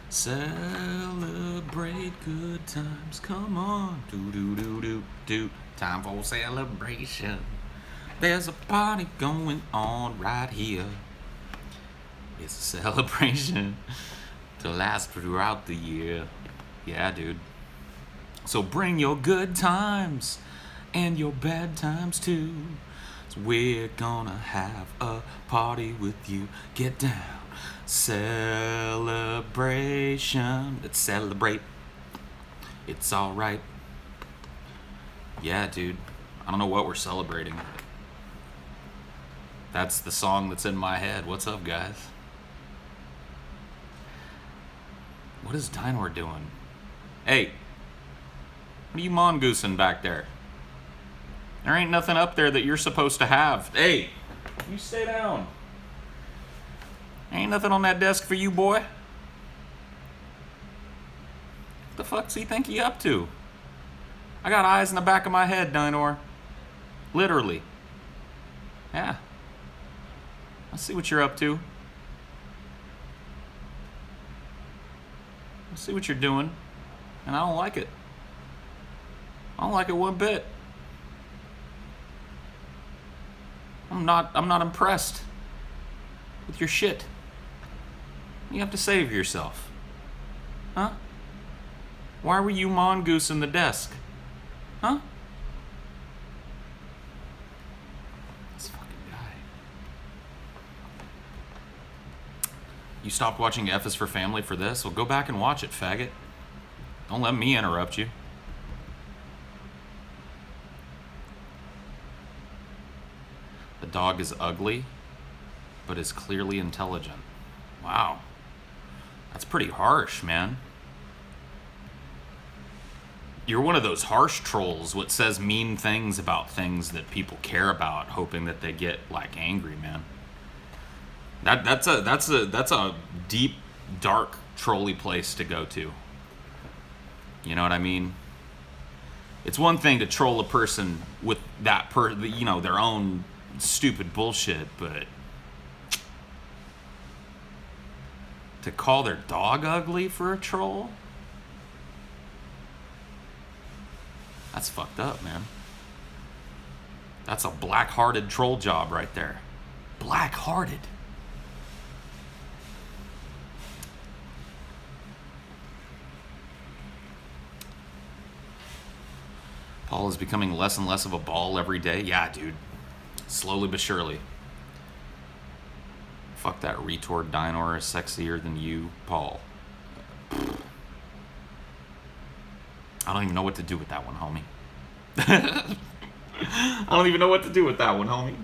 Celebrate good times. Come on. Do do do do do. Time for celebration. There's a party going on right here. It's a celebration to last throughout the year. Yeah, dude. So bring your good times and your bad times too. So we're gonna have a party with you. Get down. Celebration. Let's celebrate. It's alright. Yeah, dude. I don't know what we're celebrating. That's the song that's in my head. What's up, guys? What is Dynor doing? Hey, what are you mongoosing back there? There ain't nothing up there that you're supposed to have. Hey, you stay down. Ain't nothing on that desk for you, boy. What the fuck's he think he up to? I got eyes in the back of my head, Dynor. Literally. Yeah. I see what you're up to. I see what you're doing. And I don't like it. I don't like it one bit. I'm not impressed with your shit. You have to save yourself. Huh? Why were you mongoosing the desk? Huh? This fucking guy. You stopped watching F is for Family for this? Well, go back and watch it, faggot. Don't let me interrupt you. The dog is ugly, but is clearly intelligent. Wow. That's pretty harsh, man. You're one of those harsh trolls what says mean things about things that people care about, hoping that they get like angry, man. That's a deep, dark, trolly place to go to. You know what I mean? It's one thing to troll a person with that their own stupid bullshit, but to call their dog ugly for a troll? That's fucked up, man. That's a black-hearted troll job right there. Black-hearted. Paul is becoming less and less of a ball every day. Yeah, dude. Slowly but surely. Fuck that retard Dynor is sexier than you, Paul. I don't even know what to do with that one, homie. I don't even know what to do with that one, homie.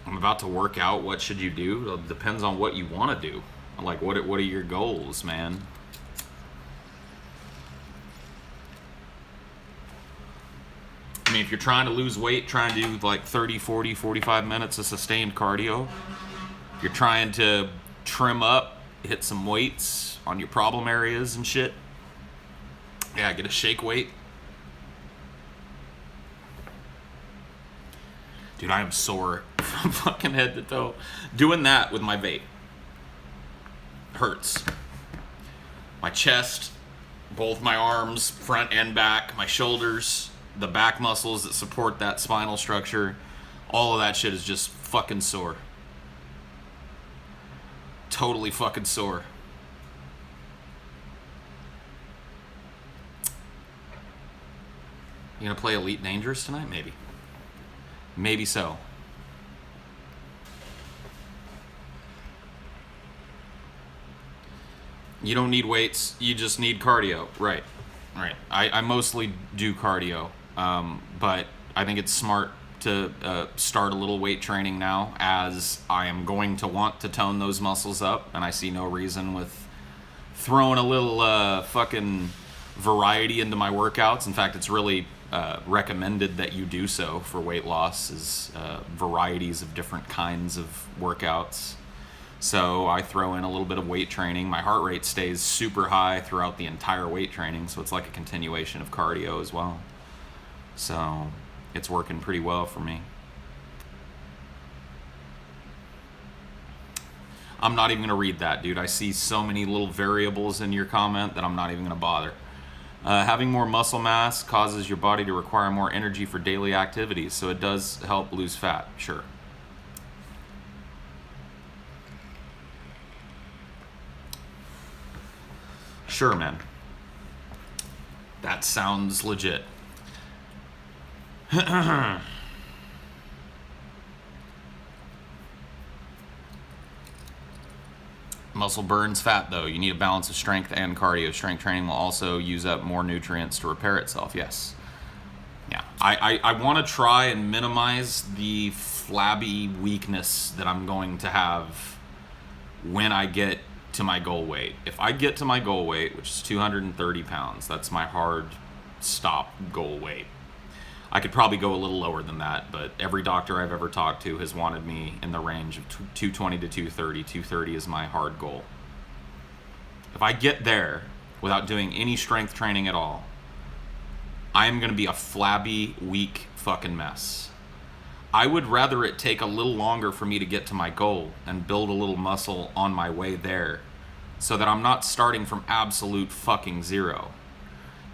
I'm about to work out. What should you do? It depends on what you want to do. Like, what are your goals, man? I mean, if you're trying to lose weight, try and do like 30, 40, 45 minutes of sustained cardio. If you're trying to trim up, hit some weights on your problem areas and shit. Yeah, get a shake weight. Dude, I am sore from fucking head to toe. Doing that with my vape hurts. My chest, both my arms, front and back, my shoulders, the back muscles that support that spinal structure, all of that shit is just fucking sore. Totally fucking sore. You gonna play Elite Dangerous tonight? Maybe. Maybe so. You don't need weights, you just need cardio. Right. I mostly do cardio, but I think it's smart to start a little weight training now, as I am going to want to tone those muscles up, and I see no reason with throwing a little fucking variety into my workouts. In fact, it's really recommended that you do so for weight loss, is varieties of different kinds of workouts. So I throw in a little bit of weight training. My heart rate stays super high throughout the entire weight training, so it's like a continuation of cardio as well. So it's working pretty well for me. I'm not even going to read that, dude. I see so many little variables in your comment that I'm not even going to bother. Having more muscle mass causes your body to require more energy for daily activities, so it does help lose fat. Sure. Sure, man. That sounds legit. Muscle burns fat, though. You need a balance of strength and cardio. Strength training will also use up more nutrients to repair itself. Yes. Yeah. I want to try and minimize the flabby weakness that I'm going to have when I get to my goal weight. If I get to my goal weight, which is 230 pounds, that's my hard stop goal weight. I could probably go a little lower than that, but every doctor I've ever talked to has wanted me in the range of 220 to 230. 230 is my hard goal. If I get there without doing any strength training at all, I am going to be a flabby, weak fucking mess. I would rather it take a little longer for me to get to my goal and build a little muscle on my way there so that I'm not starting from absolute fucking zero.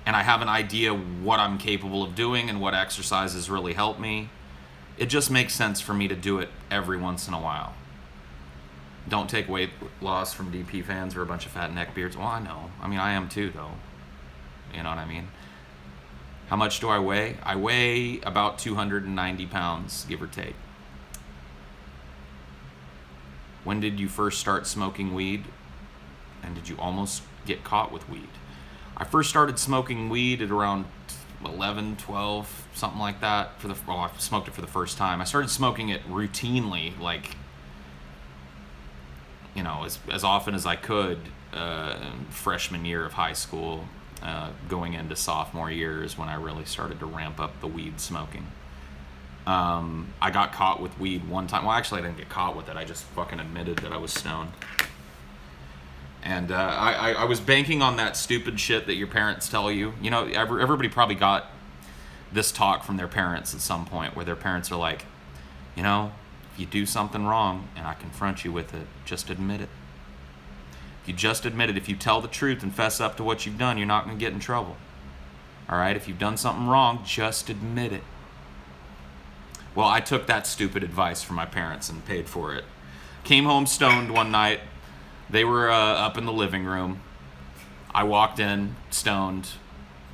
And I have an idea what I'm capable of doing and what exercises really help me. It just makes sense for me to do it every once in a while. Don't take weight loss from DP fans or a bunch of fat neckbeards. Well, I know. I mean, I am too, though. You know what I mean? How much do I weigh? I weigh about 290 pounds, give or take. When did you first start smoking weed? And did you almost get caught with weed? I first started smoking weed at around 11, 12, something like that. I smoked it for the first time. I started smoking it routinely, like, you know, as often as I could, freshman year of high school, going into sophomore years when I really started to ramp up the weed smoking. I got caught with weed one time. Well, actually, I didn't get caught with it. I just fucking admitted that I was stoned. And I was banking on that stupid shit that your parents tell you. You know, everybody probably got this talk from their parents at some point where their parents are like, you know, if you do something wrong and I confront you with it, just admit it. If you just admit it, if you tell the truth and fess up to what you've done, you're not going to get in trouble. All right? If you've done something wrong, just admit it. Well, I took that stupid advice from my parents and paid for it. Came home stoned one night. They were up in the living room. I walked in, stoned.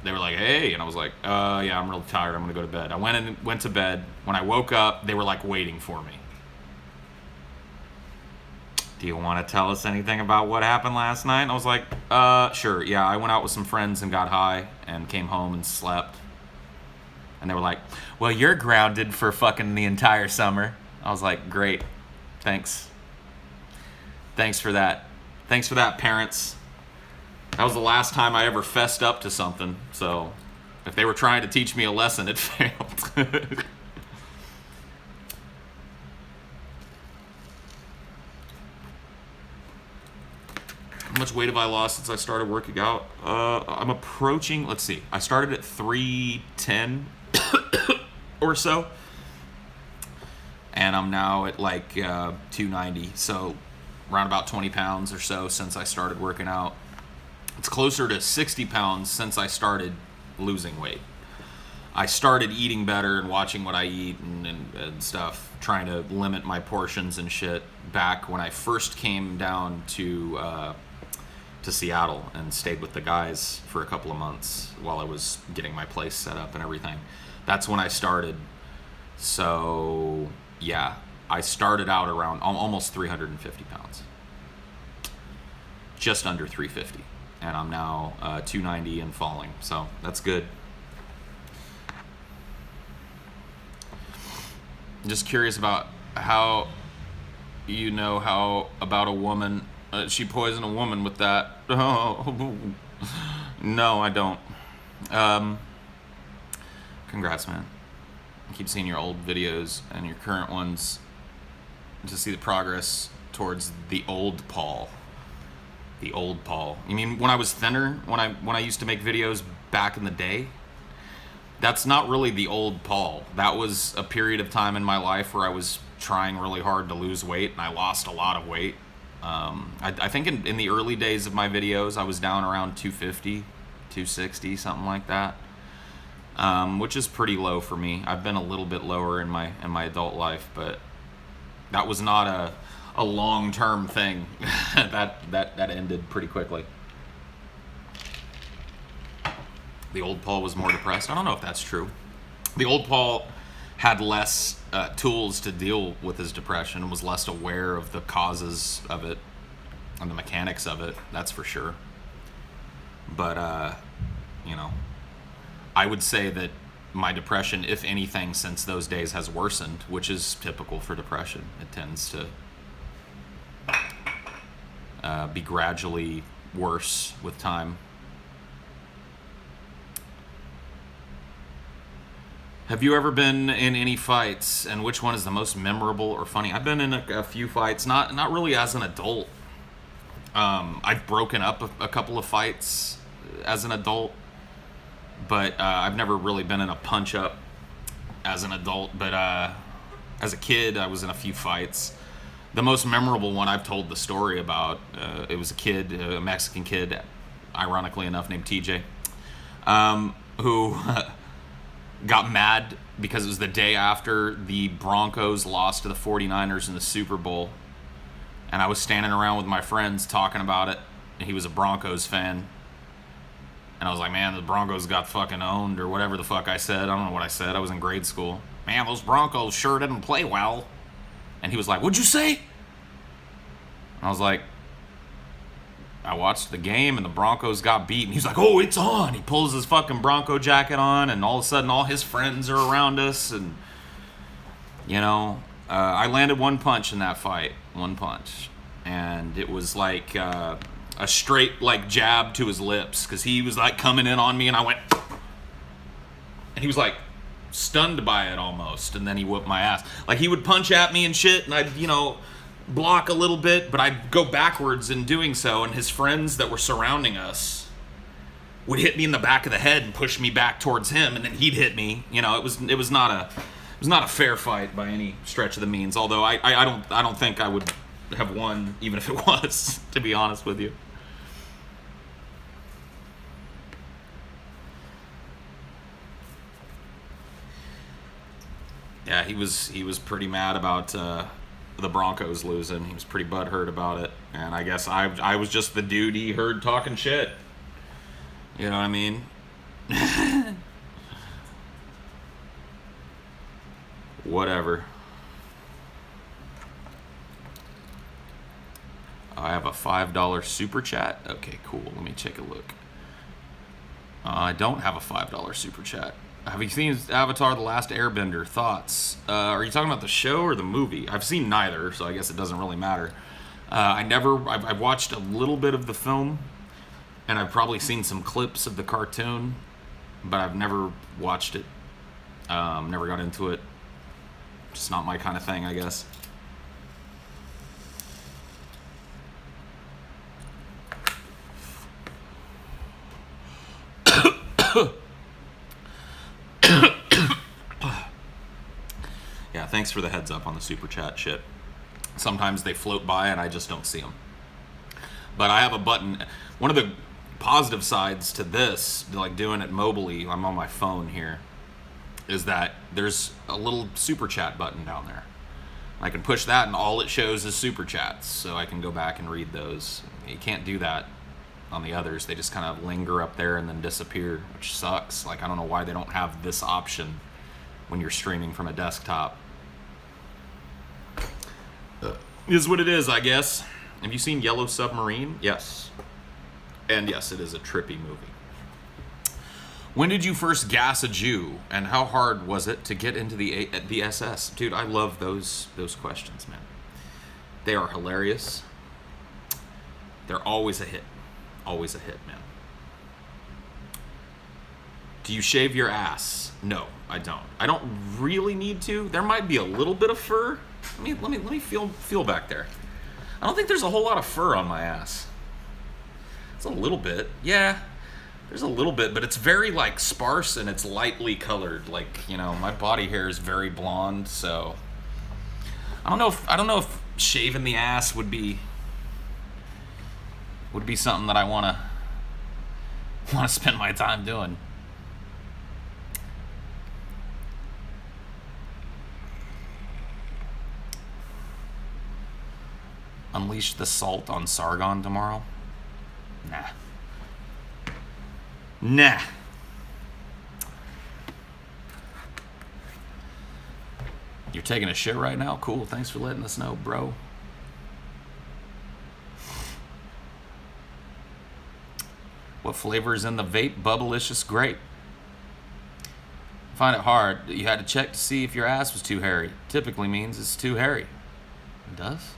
They were like, hey, and I was like, yeah, I'm really tired. I'm going to go to bed. I went to bed. When I woke up, they were like waiting for me. Do you want to tell us anything about what happened last night? And I was like, sure. Yeah, I went out with some friends and got high and came home and slept. And they were like, well, you're grounded for fucking the entire summer. I was like, great. Thanks. Thanks for that. Thanks for that, parents. That was the last time I ever fessed up to something. So if they were trying to teach me a lesson, it failed. How much weight have I lost since I started working out? I'm approaching, let's see. I started at 310 or so. And I'm now at like 290. So around about 20 pounds or so since I started working out. It's closer to 60 pounds since I started losing weight. I started eating better and watching what I eat and stuff, trying to limit my portions and shit back when I first came down to Seattle and stayed with the guys for a couple of months while I was getting my place set up and everything. That's when I started. So, yeah. I started out around almost 350 pounds. Just under 350. And I'm now 290 and falling. So that's good. I'm just curious about how you know how about a woman. She poisoned a woman with that. Oh, no, I don't. Congrats, man. I keep seeing your old videos and your current ones to see the progress towards the old Paul. The old Paul. You mean when I was thinner, when I used to make videos back in the day? That's not really the old Paul. That was a period of time in my life where I was trying really hard to lose weight and I lost a lot of weight. I think in the early days of my videos, I was down around 250, 260, something like that, which is pretty low for me. I've been a little bit lower in my adult life, but that was not a long-term thing. that ended pretty quickly. The old Paul was more depressed. I don't know if that's true. The old Paul had less tools to deal with his depression and was less aware of the causes of it and the mechanics of it, that's for sure. But, you know, I would say that my depression, if anything, since those days has worsened, which is typical for depression. It tends to be gradually worse with time. Have you ever been in any fights, and which one is the most memorable or funny? I've been in a few fights, not really as an adult. I've broken up a couple of fights as an adult, but I've never really been in a punch-up as an adult. But as a kid, I was in a few fights. The most memorable one I've told the story about, it was a Mexican kid, ironically enough, named TJ, who got mad because it was the day after the Broncos lost to the 49ers in the Super Bowl. And I was standing around with my friends talking about it. And he was a Broncos fan. And I was like, man, the Broncos got fucking owned, or whatever the fuck I said. I don't know what I said. I was in grade school. Man, those Broncos sure didn't play well. And he was like, what'd you say? And I was like, I watched the game and the Broncos got beat. And he's like, oh, it's on. He pulls his fucking Bronco jacket on, and all of a sudden all his friends are around us. And, you know, I landed one punch in that fight. One punch. And it was like a straight like jab to his lips, because he was like coming in on me, and I went, and he was like stunned by it almost, and then he whooped my ass. Like, he would punch at me and shit, and I'd, you know, block a little bit, but I'd go backwards in doing so, and his friends that were surrounding us would hit me in the back of the head and push me back towards him, and then he'd hit me. You know, it was not a fair fight by any stretch of the means, although I don't think I would have won even if it was, to be honest with you. Yeah, he was pretty mad about the Broncos losing. He was pretty butthurt about it, and I guess I was just the dude he heard talking shit. You know what I mean? Whatever. I have a $5 super chat. Okay, cool. Let me take a look. I don't have a $5 super chat. Have you seen Avatar: The Last Airbender? Thoughts? Are you talking about the show or the movie? I've seen neither, so I guess it doesn't really matter. I've watched a little bit of the film, and I've probably seen some clips of the cartoon, but I've never watched it. Never got into it. Just not my kind of thing, I guess. Yeah, thanks for the heads up on the super chat shit. Sometimes they float by and I just don't see them. But I have a button. One of the positive sides to this, like doing it mobily, I'm on my phone here, is that there's a little super chat button down there. I can push that and all it shows is super chats, so I can go back and read those. You can't do that on the others. They just kind of linger up there and then disappear, which sucks. Like, I don't know why they don't have this option when you're streaming from a desktop. Is what it is, I guess. Have you seen Yellow Submarine? Yes. And yes, it is a trippy movie. When did you first gas a Jew, and how hard was it to get into the SS? Dude, I love those questions, man. They are hilarious. They're always a hit. Always a hit, man. Do you shave your ass? No, I don't. I don't really need to. There might be a little bit of fur. Let me feel back there. I don't think there's a whole lot of fur on my ass. It's a little bit. Yeah. There's a little bit, but it's very like sparse and it's lightly colored. Like, you know, my body hair is very blonde, so I don't know if shaving the ass would be would be something that I want to spend my time doing. Unleash the salt on Sargon tomorrow? Nah. You're taking a shit right now? Cool, thanks for letting us know, bro. What flavor is in the vape? Bubblicious grape. Find it hard. You had to check to see if your ass was too hairy. Typically means it's too hairy. It does?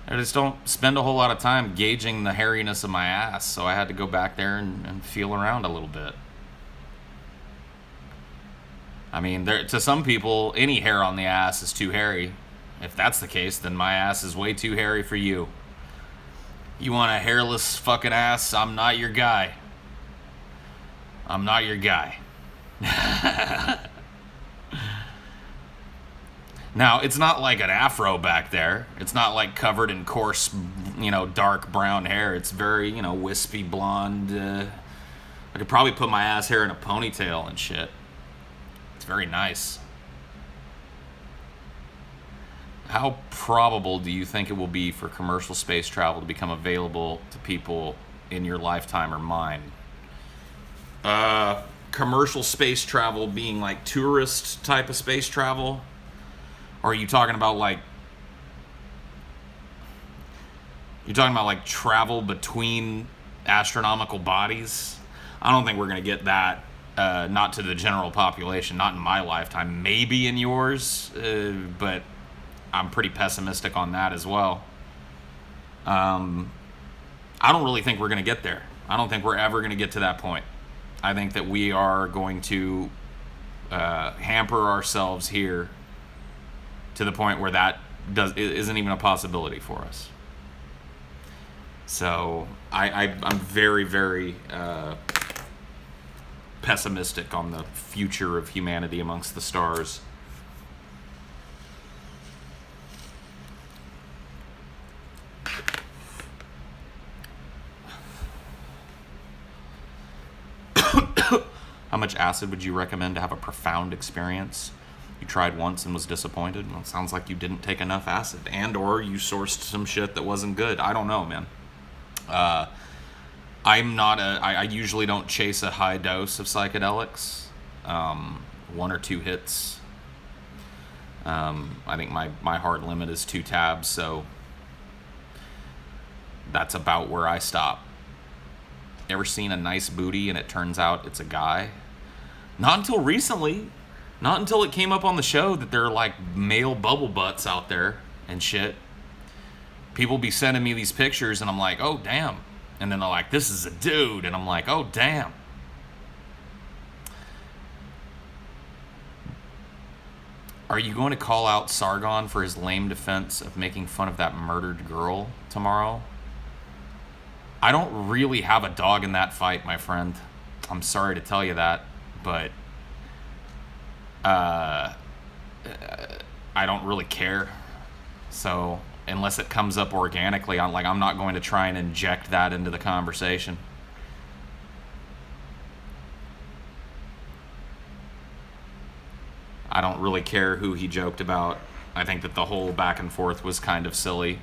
I just don't spend a whole lot of time gauging the hairiness of my ass, so I had to go back there and feel around a little bit. I mean, to some people, any hair on the ass is too hairy. If that's the case, then my ass is way too hairy for you. You want a hairless fucking ass? I'm not your guy. I'm not your guy. Now, it's not like an afro back there. It's not like covered in coarse, dark brown hair. It's very, wispy blonde. I could probably put my ass hair in a ponytail and shit. It's very nice. How probable do you think it will be for commercial space travel to become available to people in your lifetime or mine? Commercial space travel being like tourist type of space travel? Or are you talking about like travel between astronomical bodies? I don't think we're going to get that. Not to the general population, not in my lifetime, maybe in yours, but I'm pretty pessimistic on that as well. I don't really think we're going to get there. I don't think we're ever going to get to that point. I think that we are going to hamper ourselves here to the point where that isn't even a possibility for us. So I'm very, very pessimistic on the future of humanity amongst the stars. How much acid would you recommend to have a profound experience? You tried once and was disappointed? Well, it sounds like you didn't take enough acid, and or you sourced some shit that wasn't good. I don't know, man. I usually don't chase a high dose of psychedelics. 1 or 2 hits. I think my hard limit is 2 tabs, so that's about where I stop. Ever seen a nice booty and it turns out it's a guy? Not until recently. Not until it came up on the show that there are like male bubble butts out there and shit. People be sending me these pictures and I'm like, oh damn. And then they're like, this is a dude. And I'm like, oh damn. Are you going to call out Sargon for his lame defense of making fun of that murdered girl tomorrow? I don't really have a dog in that fight, my friend. I'm sorry to tell you that, but I don't really care. So unless it comes up organically, I'm not going to try and inject that into the conversation. I don't really care who he joked about. I think that the whole back and forth was kind of silly.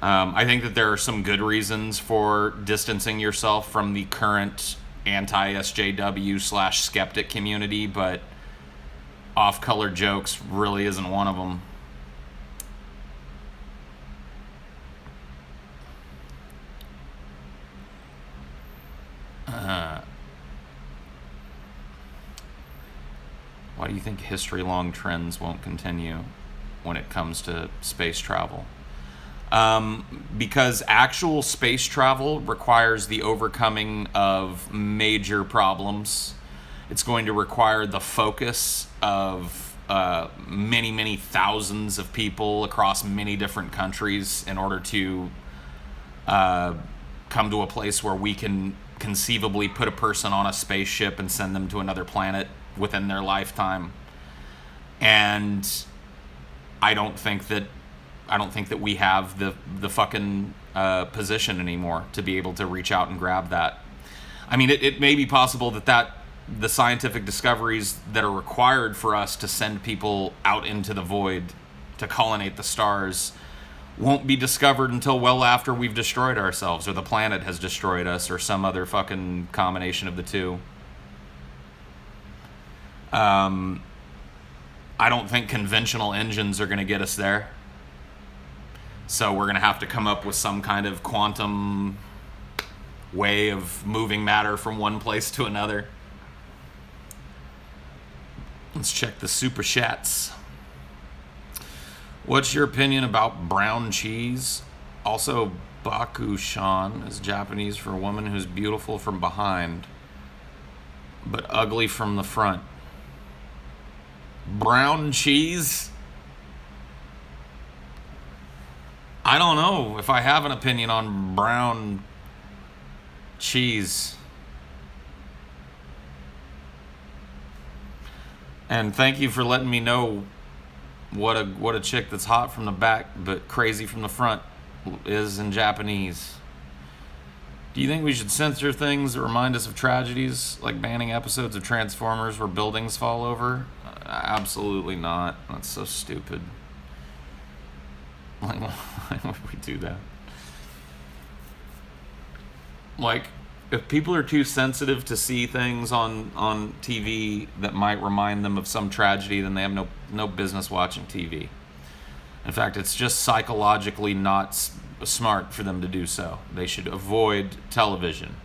I think that there are some good reasons for distancing yourself from the current anti-SJW/skeptic community, but off-color jokes really isn't one of them. Why do you think history-long trends won't continue when it comes to space travel? Because actual space travel requires the overcoming of major problems. It's going to require the focus of many, many thousands of people across many different countries in order to come to a place where we can conceivably put a person on a spaceship and send them to another planet within their lifetime. And I don't think that I don't think that we have the fucking position anymore to be able to reach out and grab that. I mean, it may be possible that the scientific discoveries that are required for us to send people out into the void to colonate the stars won't be discovered until well after we've destroyed ourselves, or the planet has destroyed us, or some other fucking combination of the two. I don't think conventional engines are going to get us there. So we're going to have to come up with some kind of quantum way of moving matter from one place to another. Let's check the super chats. What's your opinion about brown cheese? Also, bakushan is Japanese for a woman who's beautiful from behind, but ugly from the front. Brown cheese? I don't know if I have an opinion on brown cheese. And thank you for letting me know what a chick that's hot from the back but crazy from the front is in Japanese. Do you think we should censor things that remind us of tragedies, like banning episodes of Transformers where buildings fall over? Absolutely not. That's so stupid. Like, why would we do that? Like, if people are too sensitive to see things on TV that might remind them of some tragedy, then they have no business watching TV. In fact, it's just psychologically not smart for them to do so. They should avoid television.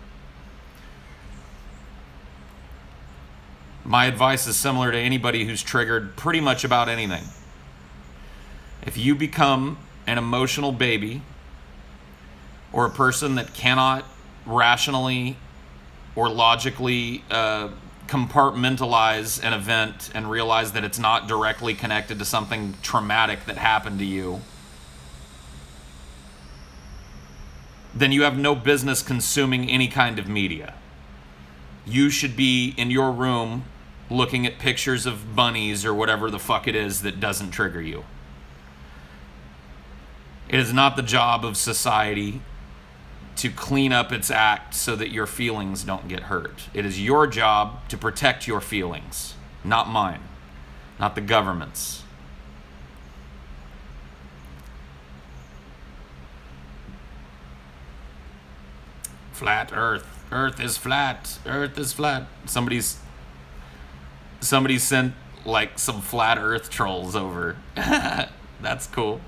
My advice is similar to anybody who's triggered pretty much about anything. If you become an emotional baby, or a person that cannot rationally or logically compartmentalize an event and realize that it's not directly connected to something traumatic that happened to you, then you have no business consuming any kind of media. You should be in your room looking at pictures of bunnies or whatever the fuck it is that doesn't trigger you. It is not the job of society to clean up its act so that your feelings don't get hurt. It is your job to protect your feelings, not mine, not the government's. Flat Earth. Earth is flat. Earth is flat. Somebody sent like some flat Earth trolls over. That's cool.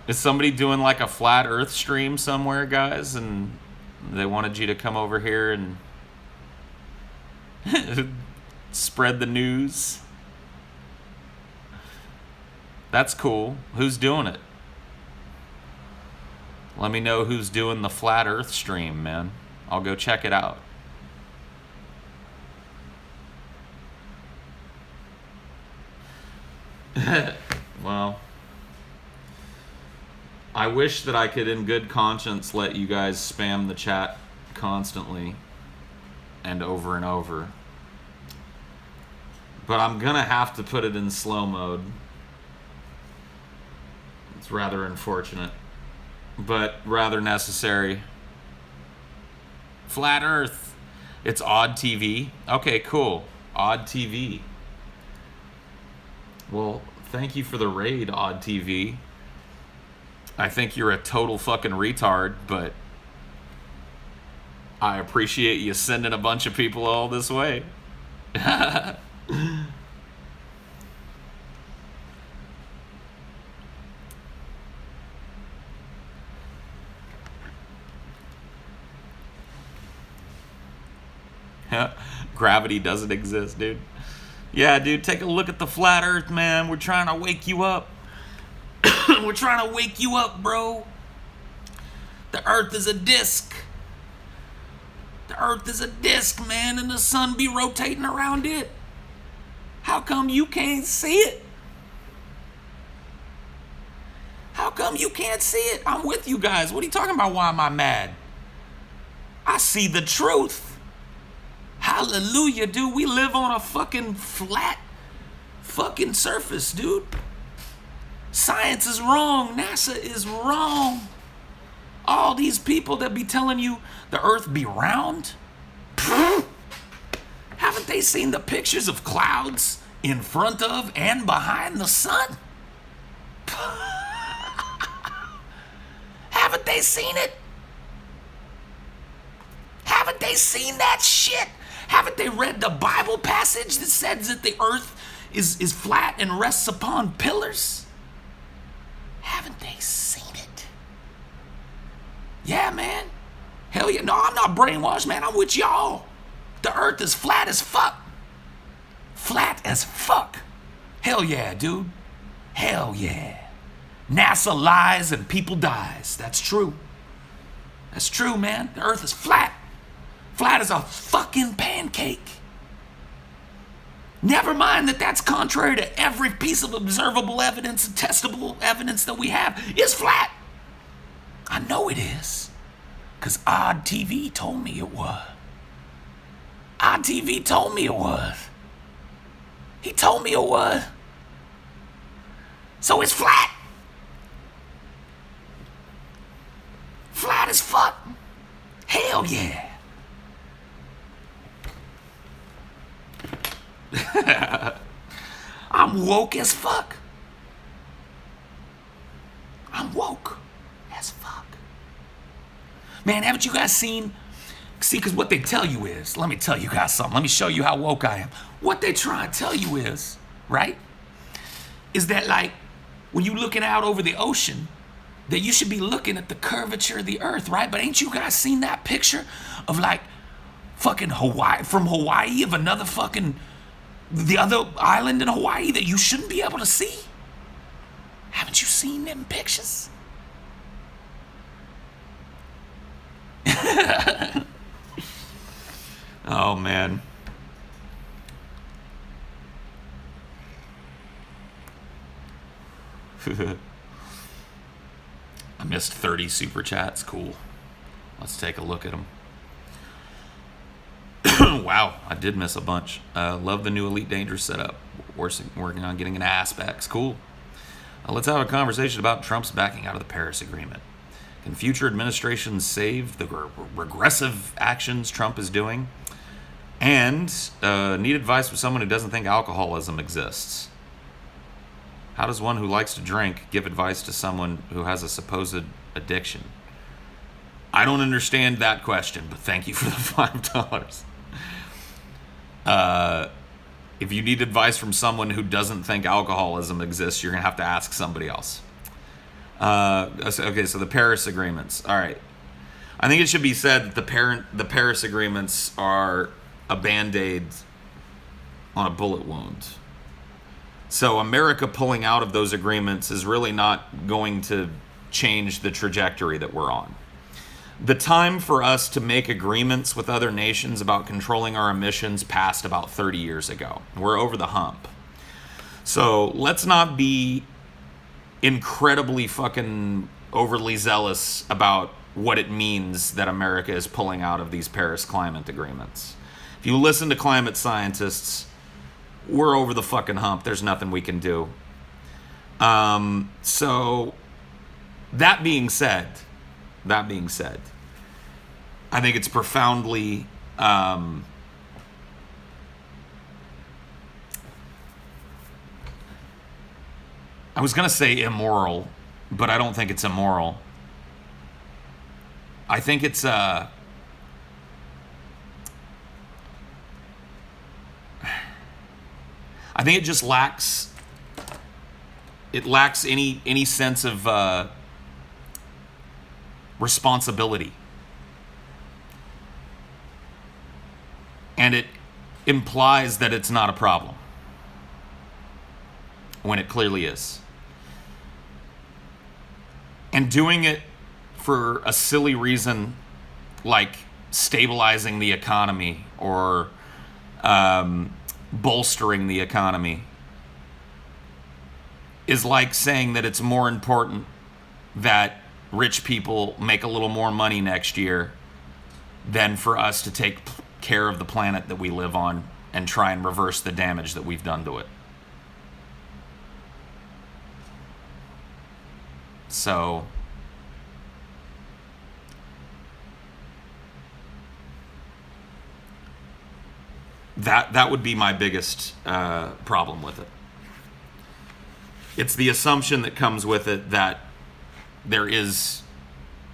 Is somebody doing like a flat Earth stream somewhere, guys? And they wanted you to come over here and spread the news? That's cool. Who's doing it? Let me know who's doing the flat Earth stream, man. I'll go check it out. Well, I wish that I could in good conscience let you guys spam the chat constantly and over, but I'm gonna have to put it in slow mode. It's rather unfortunate, but rather necessary. Flat Earth. It's Odd TV. Okay, cool. Odd TV. Well, thank you for the raid, Odd TV. I think you're a total fucking retard, but I appreciate you sending a bunch of people all this way. Gravity doesn't exist, dude. Yeah, dude, take a look at the flat Earth, man. We're trying to wake you up. We're trying to wake you up, bro. The Earth is a disc. The Earth is a disc, man, and the sun be rotating around it. How come you can't see it? How come you can't see it? I'm with you guys. What are you talking about? Why am I mad? I see the truth. Hallelujah, dude. We live on a fucking flat fucking surface, dude. Science is wrong. NASA is wrong. All these people that be telling you the earth be round, haven't they seen the pictures of clouds in front of and behind the sun? Haven't they seen it? Haven't they seen that shit? Haven't they read the Bible passage that says that the earth is flat and rests upon pillars? Haven't they seen it? Yeah, man. Hell yeah. No, I'm not brainwashed, man. I'm with y'all. The earth is flat as fuck. Flat as fuck. Hell yeah, dude. Hell yeah. NASA lies and people dies. That's true. That's true, man. The earth is flat. Flat as a fucking pancake. Never mind that that's contrary to every piece of observable evidence and testable evidence that we have. It's flat. I know it is. Because Odd TV told me it was. Odd TV told me it was. He told me it was. So it's flat. Flat as fuck. Hell yeah. I'm woke as fuck. I'm woke as fuck. Man, haven't you guys seen? See, because what they tell you is, let me tell you guys something. Let me show you how woke I am. What they try to tell you is, right? Is that like, when you're looking out over the ocean, that you should be looking at the curvature of the earth, right? But ain't you guys seen that picture of like fucking Hawaii, from Hawaii, of another fucking, the other island in Hawaii that you shouldn't be able to see? Haven't you seen them pictures? Oh, man. I missed 30 super chats. Cool. Let's take a look at them. Wow, I did miss a bunch. Love the new Elite Dangerous setup. Working on getting an aspects. Cool. Let's have a conversation about Trump's backing out of the Paris Agreement. Can future administrations save the regressive actions Trump is doing? And need advice from someone who doesn't think alcoholism exists. How does one who likes to drink give advice to someone who has a supposed addiction? I don't understand that question, but thank you for the $5. If you need advice from someone who doesn't think alcoholism exists, you're going to have to ask somebody else. Okay, so the Paris agreements. All right. I think it should be said that the Paris agreements are a Band-Aid on a bullet wound. So America pulling out of those agreements is really not going to change the trajectory that we're on. The time for us to make agreements with other nations about controlling our emissions passed about 30 years ago. We're over the hump. So let's not be incredibly fucking overly zealous about what it means that America is pulling out of these Paris climate agreements. If you listen to climate scientists, we're over the fucking hump. There's nothing we can do. So that being said, I think it's profoundly I was going to say immoral, but I don't think it's immoral. I think it's I think it just lacks any sense of responsibility. And it implies that it's not a problem when it clearly is. And doing it for a silly reason like stabilizing the economy or bolstering the economy is like saying that it's more important that rich people make a little more money next year than for us to take care of the planet that we live on and try and reverse the damage that we've done to it. So that would be my biggest problem with it. It's the assumption that comes with it that there is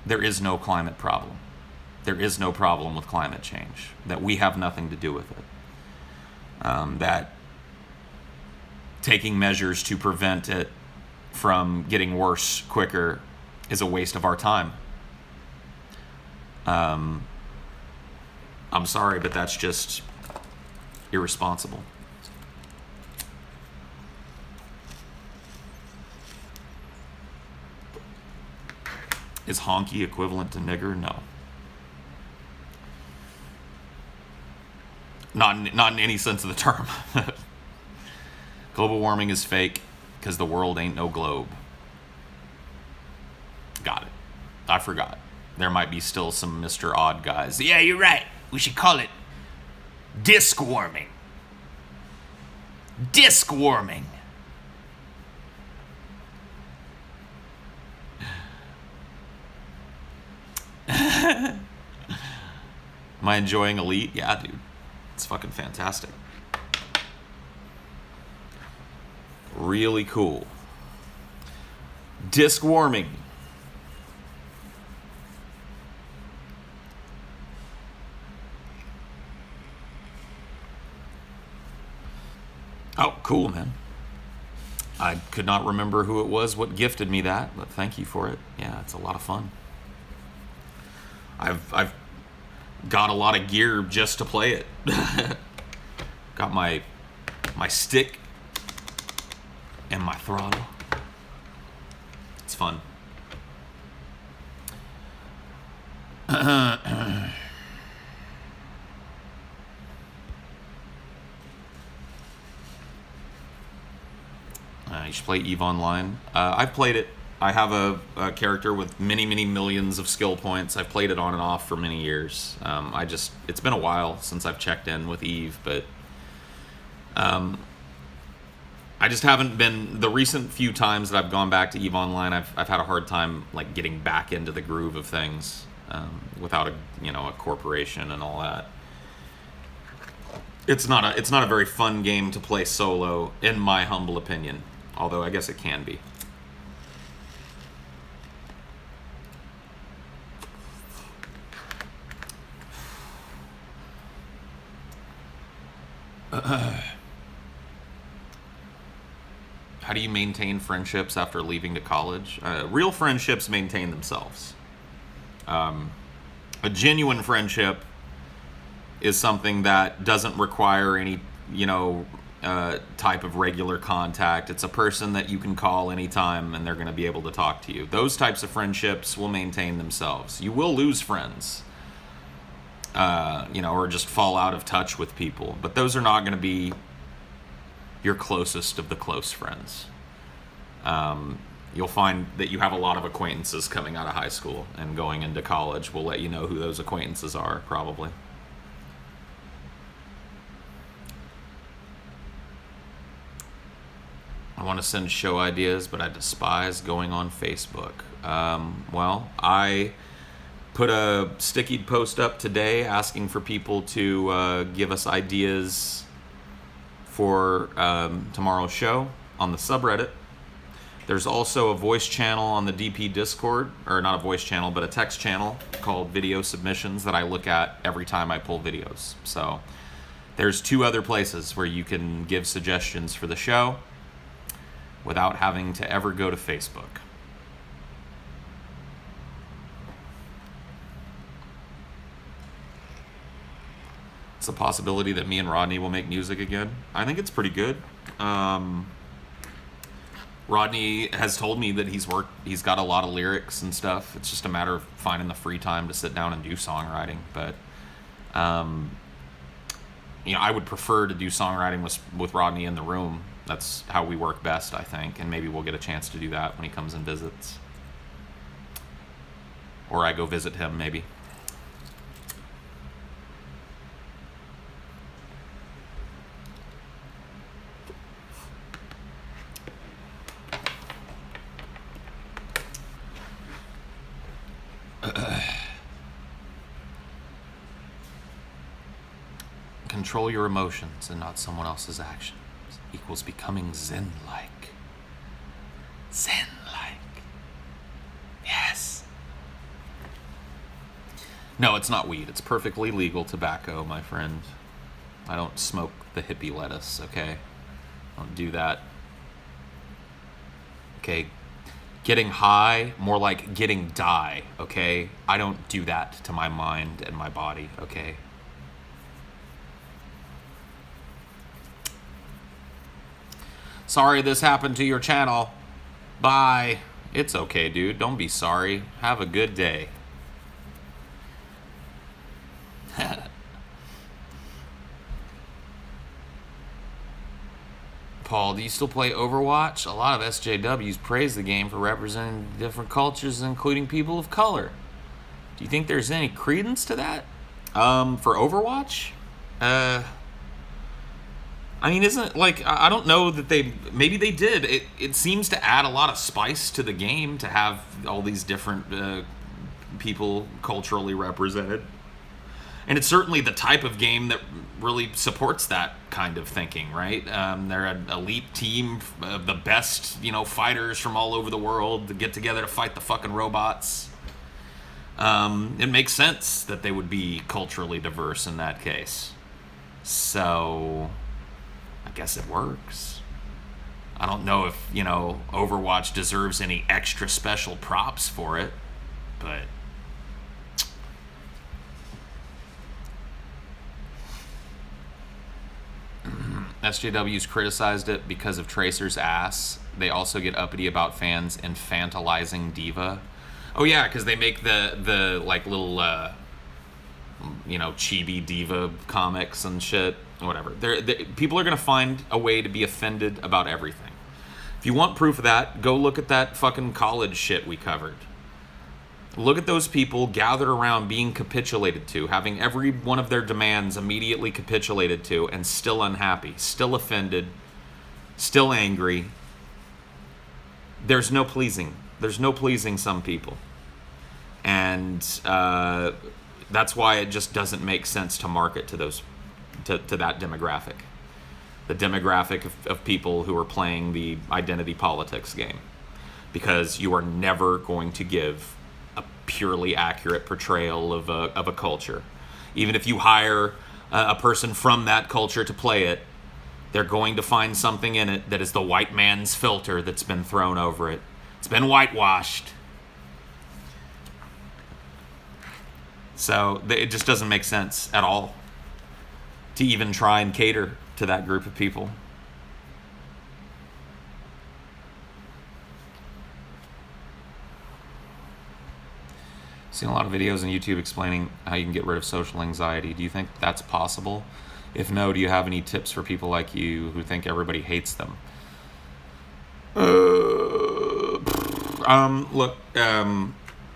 no climate problem. There is no problem with climate change. That we have nothing to do with it. That taking measures to prevent it from getting worse quicker is a waste of our time. I'm sorry, but that's just irresponsible. Is honky equivalent to nigger? No. Not in any sense of the term. Global warming is fake because the world ain't no globe. Got it. I forgot. There might be still some Mr. Odd guys. Yeah, you're right. We should call it disc warming. Disc warming. Am I enjoying Elite? Yeah, dude. It's fucking fantastic. Really cool. Disc warming. Oh, cool, man. I could not remember who it was what gifted me that, but thank you for it. Yeah, it's a lot of fun. I've got a lot of gear just to play it. Got my stick and my throttle. It's fun. You should play EVE Online. I've played it. I have a character with many millions of skill points. I've played it on and off for many years. It's been a while since I've checked in with EVE, but I just haven't been, the recent few times that I've gone back to EVE Online, I've had a hard time like getting back into the groove of things without a corporation and all that. It's not a very fun game to play solo, in my humble opinion. Although I guess it can be. How do you maintain friendships after leaving to college? Real friendships maintain themselves. A genuine friendship is something that doesn't require any, type of regular contact. It's a person that you can call anytime and they're going to be able to talk to you. Those types of friendships will maintain themselves. You will lose friends, or just fall out of touch with people. But those are not going to be your closest of the close friends. You'll find that you have a lot of acquaintances coming out of high school, and going into college will let you know who those acquaintances are, probably. I want to send show ideas, but I despise going on Facebook. I put a sticky post up today asking for people to give us ideas for tomorrow's show on the subreddit. There's also a voice channel on the DP Discord, or not a voice channel, but a text channel called Video Submissions that I look at every time I pull videos. So there's 2 other places where you can give suggestions for the show without having to ever go to Facebook. It's a possibility that me and Rodney will make music again. I think it's pretty good. Rodney has told me that he's got a lot of lyrics and stuff. It's just a matter of finding the free time to sit down and do songwriting. But, I would prefer to do songwriting with Rodney in the room. That's how we work best, I think. And maybe we'll get a chance to do that when he comes and visits. Or I go visit him, maybe. control your emotions and not someone else's actions equals becoming Zen-like. Zen-like. Yes. No, it's not weed. It's perfectly legal tobacco, my friend. I don't smoke the hippie lettuce, okay? I don't do that. Okay? Getting high, more like getting die, okay? I don't do that to my mind and my body, okay? Sorry this happened to your channel. Bye. It's okay, dude. Don't be sorry. Have a good day. Paul, do you still play Overwatch? A lot of SJWs praise the game for representing different cultures, including people of color. Do you think there's any credence to that? For Overwatch? I mean, isn't it like, I don't know that maybe they did. It seems to add a lot of spice to the game to have all these different people culturally represented. And it's certainly the type of game that really supports that kind of thinking, right? They're an elite team of the best, fighters from all over the world to get together to fight the fucking robots. It makes sense that they would be culturally diverse in that case. So, I guess it works. I don't know if, Overwatch deserves any extra special props for it, but... SJW's criticized it because of Tracer's ass. They also get uppity about fans infantilizing Diva. Oh yeah, because they make the like little chibi Diva comics and shit. Whatever. People are gonna find a way to be offended about everything. If you want proof of that, go look at that fucking college shit we covered. Look at those people gathered around being capitulated to, having every one of their demands immediately capitulated to, and still unhappy, still offended, still angry. There's no pleasing. There's no pleasing some people. And that's why it just doesn't make sense to market to that demographic. The demographic of people who are playing the identity politics game. Because you are never going to give a purely accurate portrayal of a culture. Even if you hire a person from that culture to play it, they're going to find something in it that is the white man's filter that's been thrown over it. It's been whitewashed. So it just doesn't make sense at all to even try and cater to that group of people. Seen a lot of videos on YouTube explaining how you can get rid of social anxiety. Do you think that's possible? If no, do you have any tips for people like you who think everybody hates them?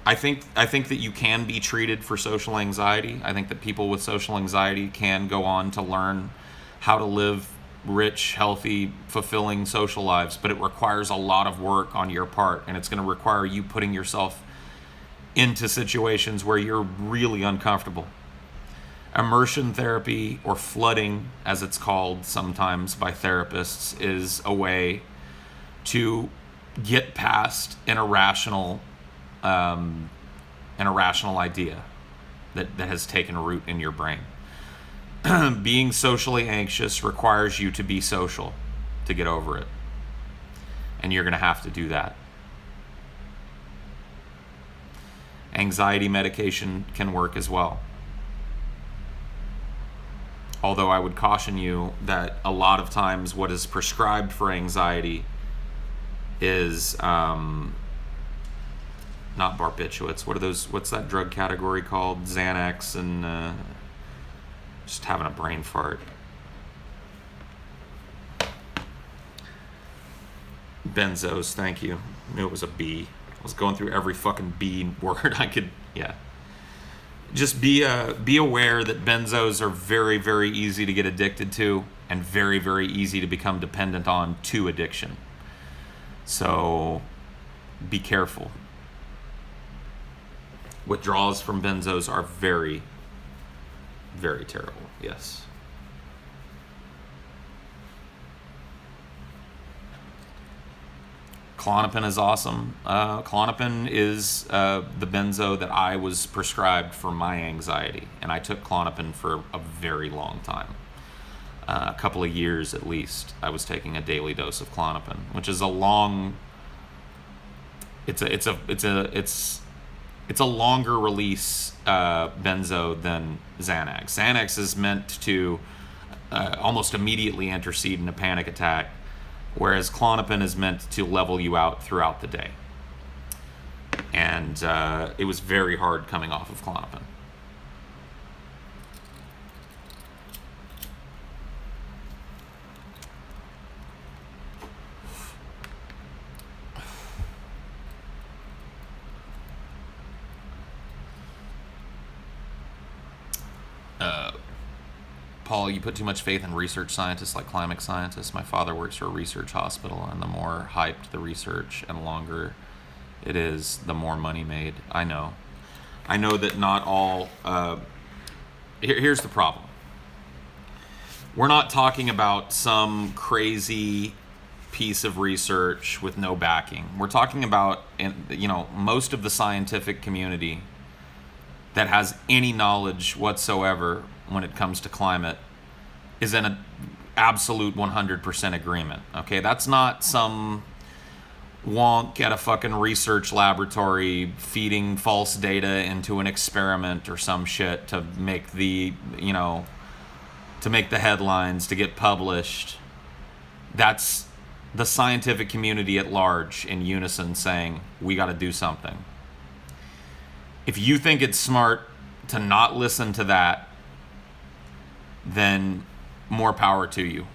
I think that you can be treated for social anxiety. I think that people with social anxiety can go on to learn how to live rich, healthy, fulfilling social lives, but it requires a lot of work on your part, and it's going to require you putting yourself into situations where you're really uncomfortable. Immersion therapy, or flooding, as it's called sometimes by therapists, is a way to get past an irrational idea that has taken root in your brain. Being socially anxious requires you to be social to get over it. And you're going to have to do that. Anxiety medication can work as well. Although I would caution you that a lot of times what is prescribed for anxiety is not barbiturates. What's that drug category called? Xanax and just having a brain fart. Benzos, thank you. I knew it was a B. I was going through every fucking B word I could, yeah. Just be aware that benzos are very, very easy to get addicted to and very, very easy to become dependent on to addiction. So be careful. Withdrawals from benzos are very, very terrible, yes. Klonopin is awesome. Klonopin is the benzo that I was prescribed for my anxiety, and I took Klonopin for a very long time. A couple of years at least. I was taking a daily dose of Klonopin, which is a long. It's a longer release benzo than Xanax. Xanax is meant to almost immediately intercede in a panic attack, whereas Klonopin is meant to level you out throughout the day. And it was very hard coming off of Klonopin. Paul, you put too much faith in research scientists like climate scientists. My father works for a research hospital, and the more hyped the research and longer it is, the more money made. I know that not all... here's the problem. We're not talking about some crazy piece of research with no backing. We're talking about, most of the scientific community that has any knowledge whatsoever when it comes to climate is in an absolute 100% agreement. Okay, that's not some wonk at a fucking research laboratory feeding false data into an experiment or some shit to make the headlines, to get published. That's the scientific community at large in unison saying, we got to do something. If you think it's smart to not listen to that, then more power to you.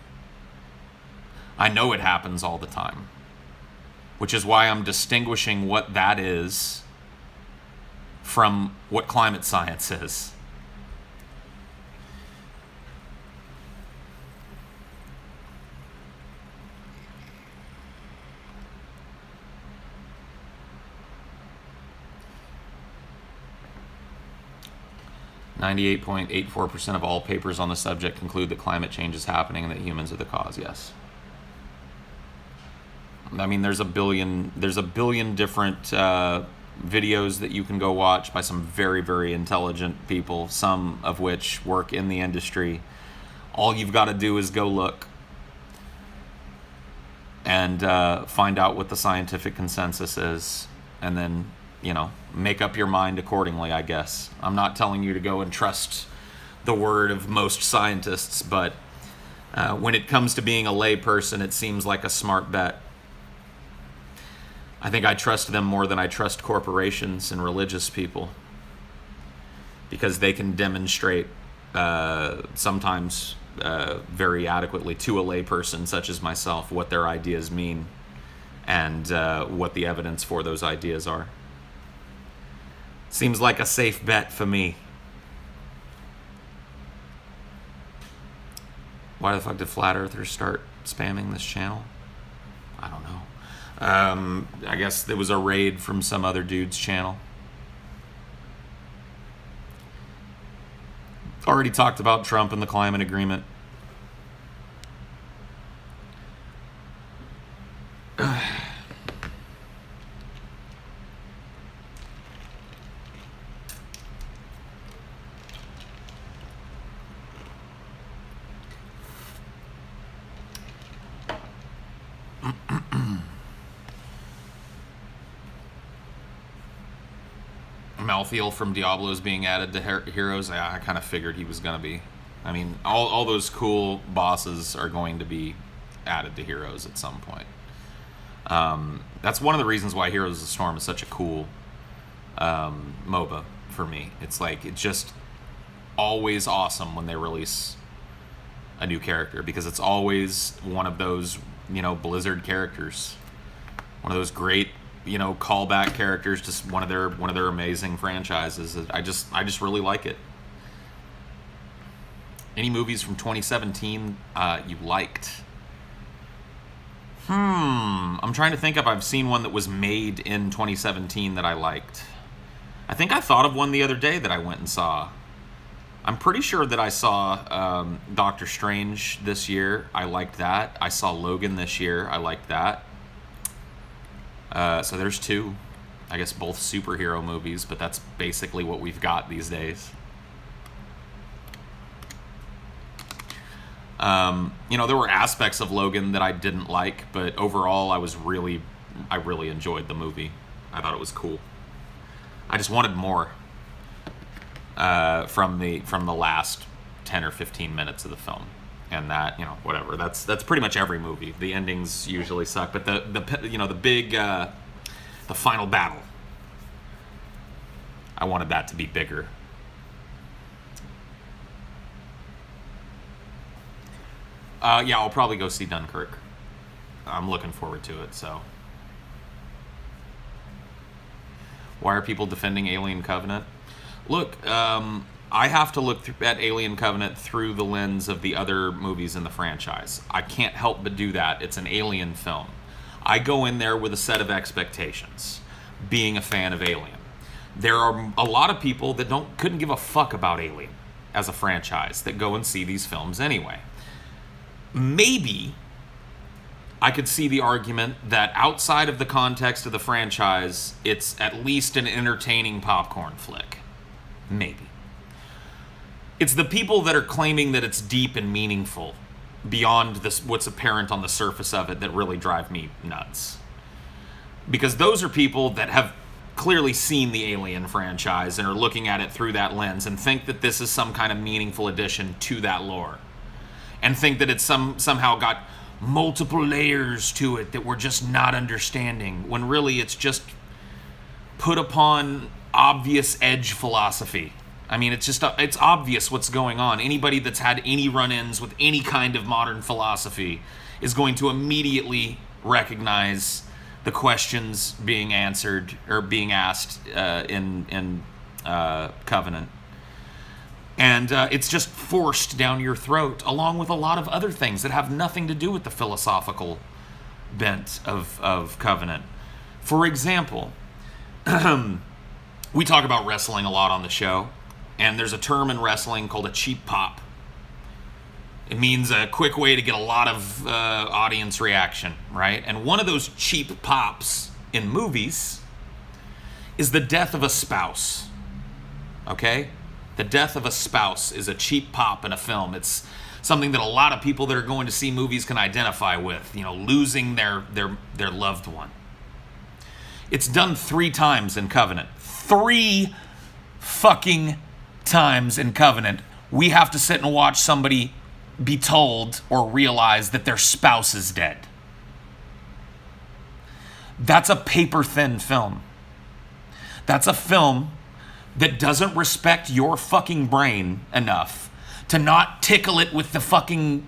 I know it happens all the time, which is why I'm distinguishing what that is from what climate science is. .84% of all papers on the subject conclude that climate change is happening and that humans are the cause. Yes. I mean, there's a billion different videos that you can go watch by some very, very intelligent people, some of which work in the industry. All you've got to do is go look and find out what the scientific consensus is, and then make up your mind accordingly, I guess. I'm not telling you to go and trust the word of most scientists, but when it comes to being a lay person, it seems like a smart bet. I think I trust them more than I trust corporations and religious people, because they can demonstrate sometimes very adequately to a lay person such as myself what their ideas mean and what the evidence for those ideas are. Seems like a safe bet for me. Why the fuck did flat earthers start spamming this channel? I don't know. I guess there was a raid from some other dude's channel. Already talked about Trump and the climate agreement. Malthael from Diablo is being added to Heroes. I kind of figured he was going to be. I mean, all those cool bosses are going to be added to Heroes at some point. That's one of the reasons why Heroes of the Storm is such a cool MOBA for me. It's just always awesome when they release a new character, because it's always one of those, Blizzard characters. One of those great, callback characters, just one of their amazing franchises. I just really like it. Any movies from 2017 you liked? I'm trying to think if I've seen one that was made in 2017 that I liked. I think I thought of one the other day that I went and saw. I'm pretty sure that I saw Doctor Strange this year. I liked that. I saw Logan this year. I liked that. So there's two. I guess both superhero movies, but that's basically what we've got these days. There were aspects of Logan that I didn't like, but overall I really enjoyed the movie. I thought it was cool. I just wanted more from the last 10 or 15 minutes of the film. And that, whatever. That's pretty much every movie. The endings usually suck, but the big the final battle, I wanted that to be bigger. Yeah, I'll probably go see Dunkirk. I'm looking forward to it, so. Why are people defending Alien Covenant? Look, I have to look at Alien Covenant through the lens of the other movies in the franchise. I can't help but do that. It's an Alien film. I go in there with a set of expectations, being a fan of Alien. There are a lot of people that couldn't give a fuck about Alien as a franchise that go and see these films anyway. Maybe I could see the argument that outside of the context of the franchise, it's at least an entertaining popcorn flick. Maybe. It's the people that are claiming that it's deep and meaningful beyond what's apparent on the surface of it that really drive me nuts. Because those are people that have clearly seen the Alien franchise and are looking at it through that lens and think that this is some kind of meaningful addition to that lore. And think that it's somehow got multiple layers to it that we're just not understanding, when really it's just put upon obvious edge philosophy. I mean, it's obvious what's going on. Anybody that's had any run-ins with any kind of modern philosophy is going to immediately recognize the questions being answered or being asked in Covenant. And it's just forced down your throat, along with a lot of other things that have nothing to do with the philosophical bent of Covenant. For example, we talk about wrestling a lot on the show, and there's a term in wrestling called a cheap pop. It means a quick way to get a lot of audience reaction, right? And one of those cheap pops in movies is the death of a spouse, okay? The death of a spouse is a cheap pop in a film. It's something that a lot of people that are going to see movies can identify with, losing their loved one. It's done 3 times in Covenant. 3 fucking times in Covenant. We have to sit and watch somebody be told or realize that their spouse is dead. That's a paper-thin film. That's a film that doesn't respect your fucking brain enough to not tickle it with the fucking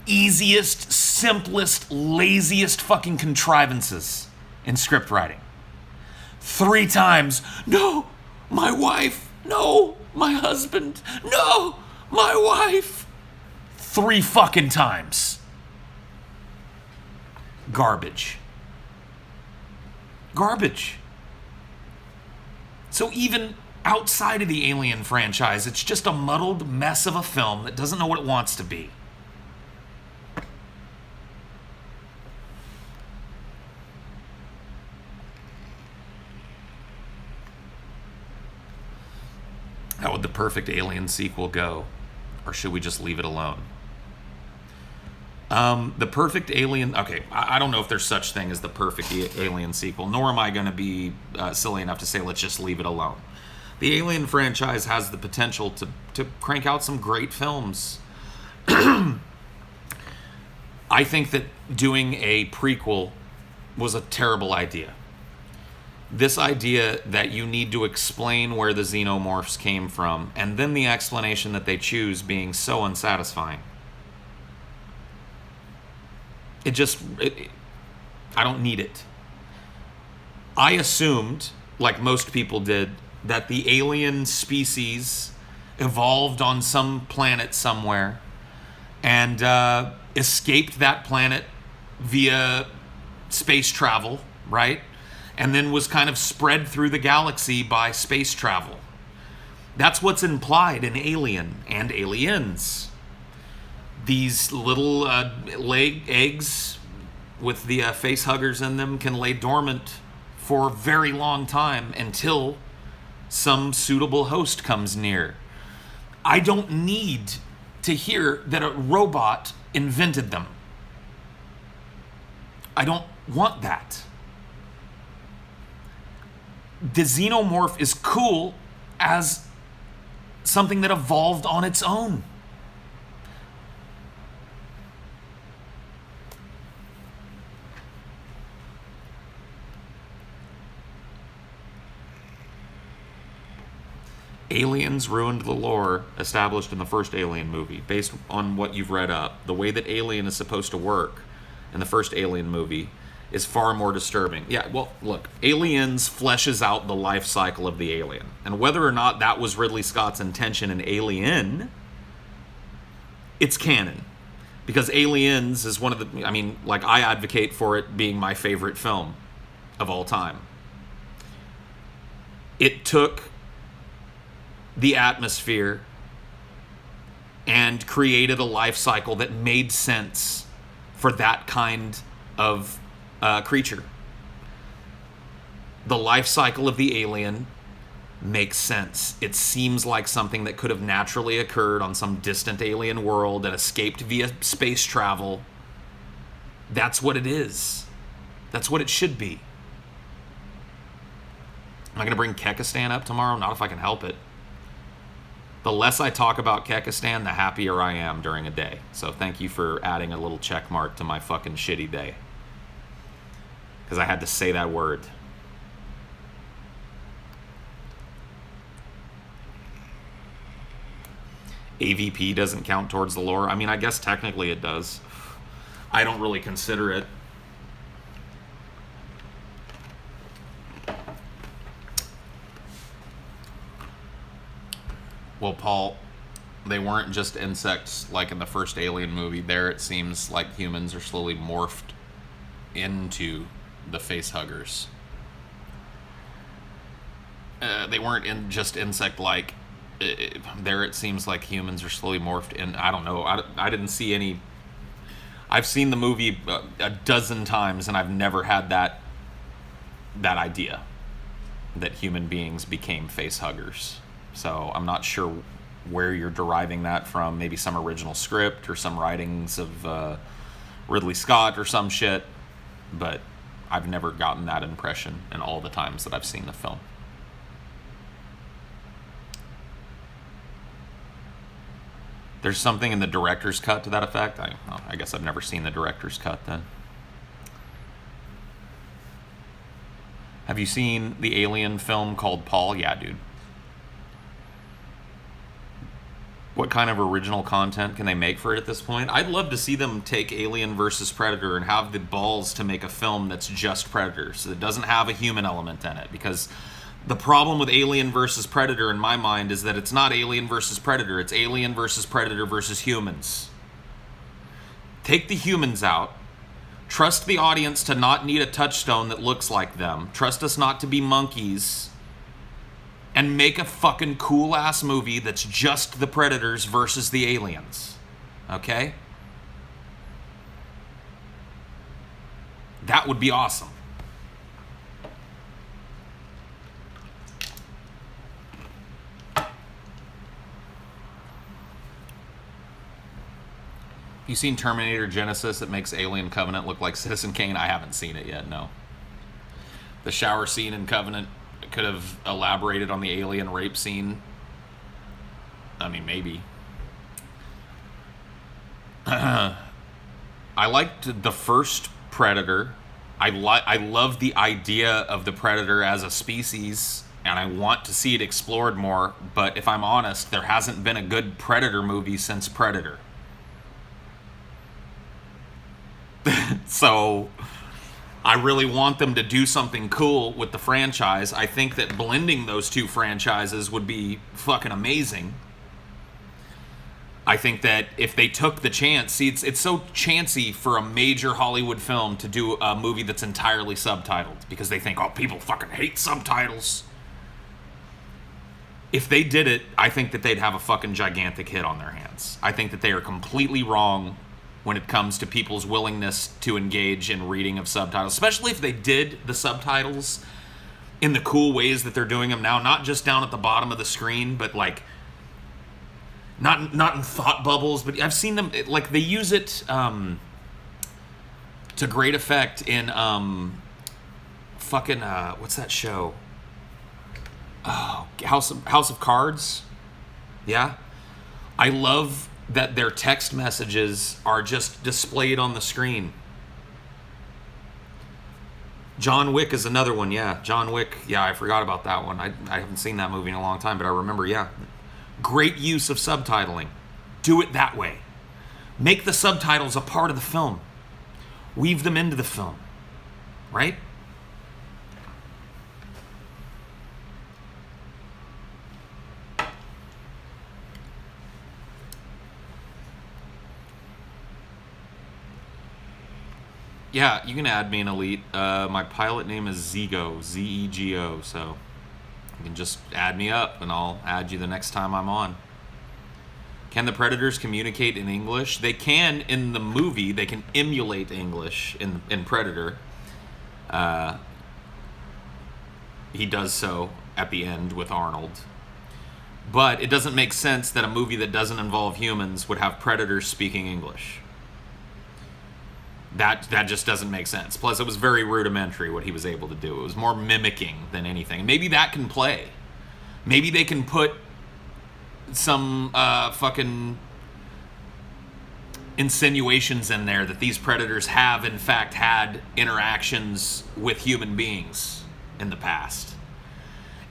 easiest, simplest, laziest fucking contrivances in script writing. 3 times, no, my wife, no, my husband, no, my wife. 3 fucking times. Garbage. Garbage. So even outside of the Alien franchise, it's just a muddled mess of a film that doesn't know what it wants to be. How would the perfect Alien sequel go? Or should we just leave it alone? The perfect Alien... Okay, I don't know if there's such thing as the perfect Alien sequel, nor am I going to be silly enough to say let's just leave it alone. The Alien franchise has the potential to crank out some great films. I think that doing a prequel was a terrible idea. This idea that you need to explain where the xenomorphs came from, and then the explanation that they choose being so unsatisfying. I don't need it. I assumed, like most people did, that the alien species evolved on some planet somewhere and escaped that planet via space travel, right? And then was kind of spread through the galaxy by space travel. That's what's implied in Alien and Aliens. These little eggs with the face huggers in them can lay dormant for a very long time until some suitable host comes near. I don't need to hear that a robot invented them. I don't want that. The xenomorph is cool as something that evolved on its own. Aliens ruined the lore established in the first Alien movie. Based on what you've read up, the way that Alien is supposed to work in the first Alien movie is far more disturbing. Yeah, well, look, Aliens fleshes out the life cycle of the alien. And whether or not that was Ridley Scott's intention in Alien, it's canon. Because Aliens is one of the, I advocate for it being my favorite film of all time. It took the atmosphere and created a life cycle that made sense for that kind of creature. The life cycle of the alien makes sense. It seems like something that could have naturally occurred on some distant alien world and escaped via space travel. That's what it is. That's what it should be. Am I going to bring Kekistan up tomorrow? Not if I can help it. The less I talk about Kekistan, the happier I am during a day. So thank you for adding a little check mark to my fucking shitty day. Because I had to say that word. AVP doesn't count towards the lore. I guess technically it does. I don't really consider it. Well, Paul, they weren't just insects like in the first Alien movie. There it seems like humans are slowly morphed into the face huggers. They weren't just insect-like. There it seems like humans are slowly morphed in. I don't know. I didn't see any. I've seen the movie a dozen times, and I've never had that idea that human beings became face huggers. So I'm not sure where you're deriving that from. Maybe some original script or some writings of Ridley Scott or some shit. But I've never gotten that impression in all the times that I've seen the film. There's something in the director's cut to that effect. I guess I've never seen the director's cut then. Have you seen the Alien film called Paul? Yeah, dude. What kind of original content can they make for it at this point? I'd love to see them take Alien versus Predator and have the balls to make a film that's just Predator, so it doesn't have a human element in it. Because the problem with Alien versus Predator in my mind is that it's not Alien versus Predator, it's Alien versus Predator versus humans. Take the humans out. Trust the audience to not need a touchstone that looks like them. Trust us not to be monkeys. And make a fucking cool-ass movie that's just the Predators versus the aliens. Okay? That would be awesome. You seen Terminator Genesis that makes Alien Covenant look like Citizen Kane? I haven't seen it yet, no. The shower scene in Covenant could have elaborated on the alien rape scene. Maybe. I liked the first Predator. I love the idea of the Predator as a species, and I want to see it explored more, but if I'm honest, there hasn't been a good Predator movie since Predator. So I really want them to do something cool with the franchise. I think that blending those two franchises would be fucking amazing. I think that if they took the chance, see, it's so chancy for a major Hollywood film to do a movie that's entirely subtitled because they think, oh, people fucking hate subtitles. If they did it, I think that they'd have a fucking gigantic hit on their hands. I think that they are completely wrong when it comes to people's willingness to engage in reading of subtitles, especially if they did the subtitles in the cool ways that they're doing them now, not just down at the bottom of the screen, but like not in thought bubbles, but I've seen them, like they use it to great effect in what's that show? Oh, House of Cards. Yeah. I love that their text messages are just displayed on the screen. John Wick is another one, yeah. John Wick, yeah, I forgot about that one. I haven't seen that movie in a long time, but I remember, yeah. Great use of subtitling. Do it that way. Make the subtitles a part of the film. Weave them into the film, right? Yeah, you can add me in Elite. My pilot name is Zego, Z-E-G-O, so you can just add me up and I'll add you the next time I'm on. Can the Predators communicate in English? They can in the movie. They can emulate English in Predator. He does so at the end with Arnold. But it doesn't make sense that a movie that doesn't involve humans would have Predators speaking English. That just doesn't make sense. Plus, it was very rudimentary what he was able to do. It was more mimicking than anything. Maybe that can play. Maybe they can put some fucking insinuations in there that these predators have, in fact, had interactions with human beings in the past.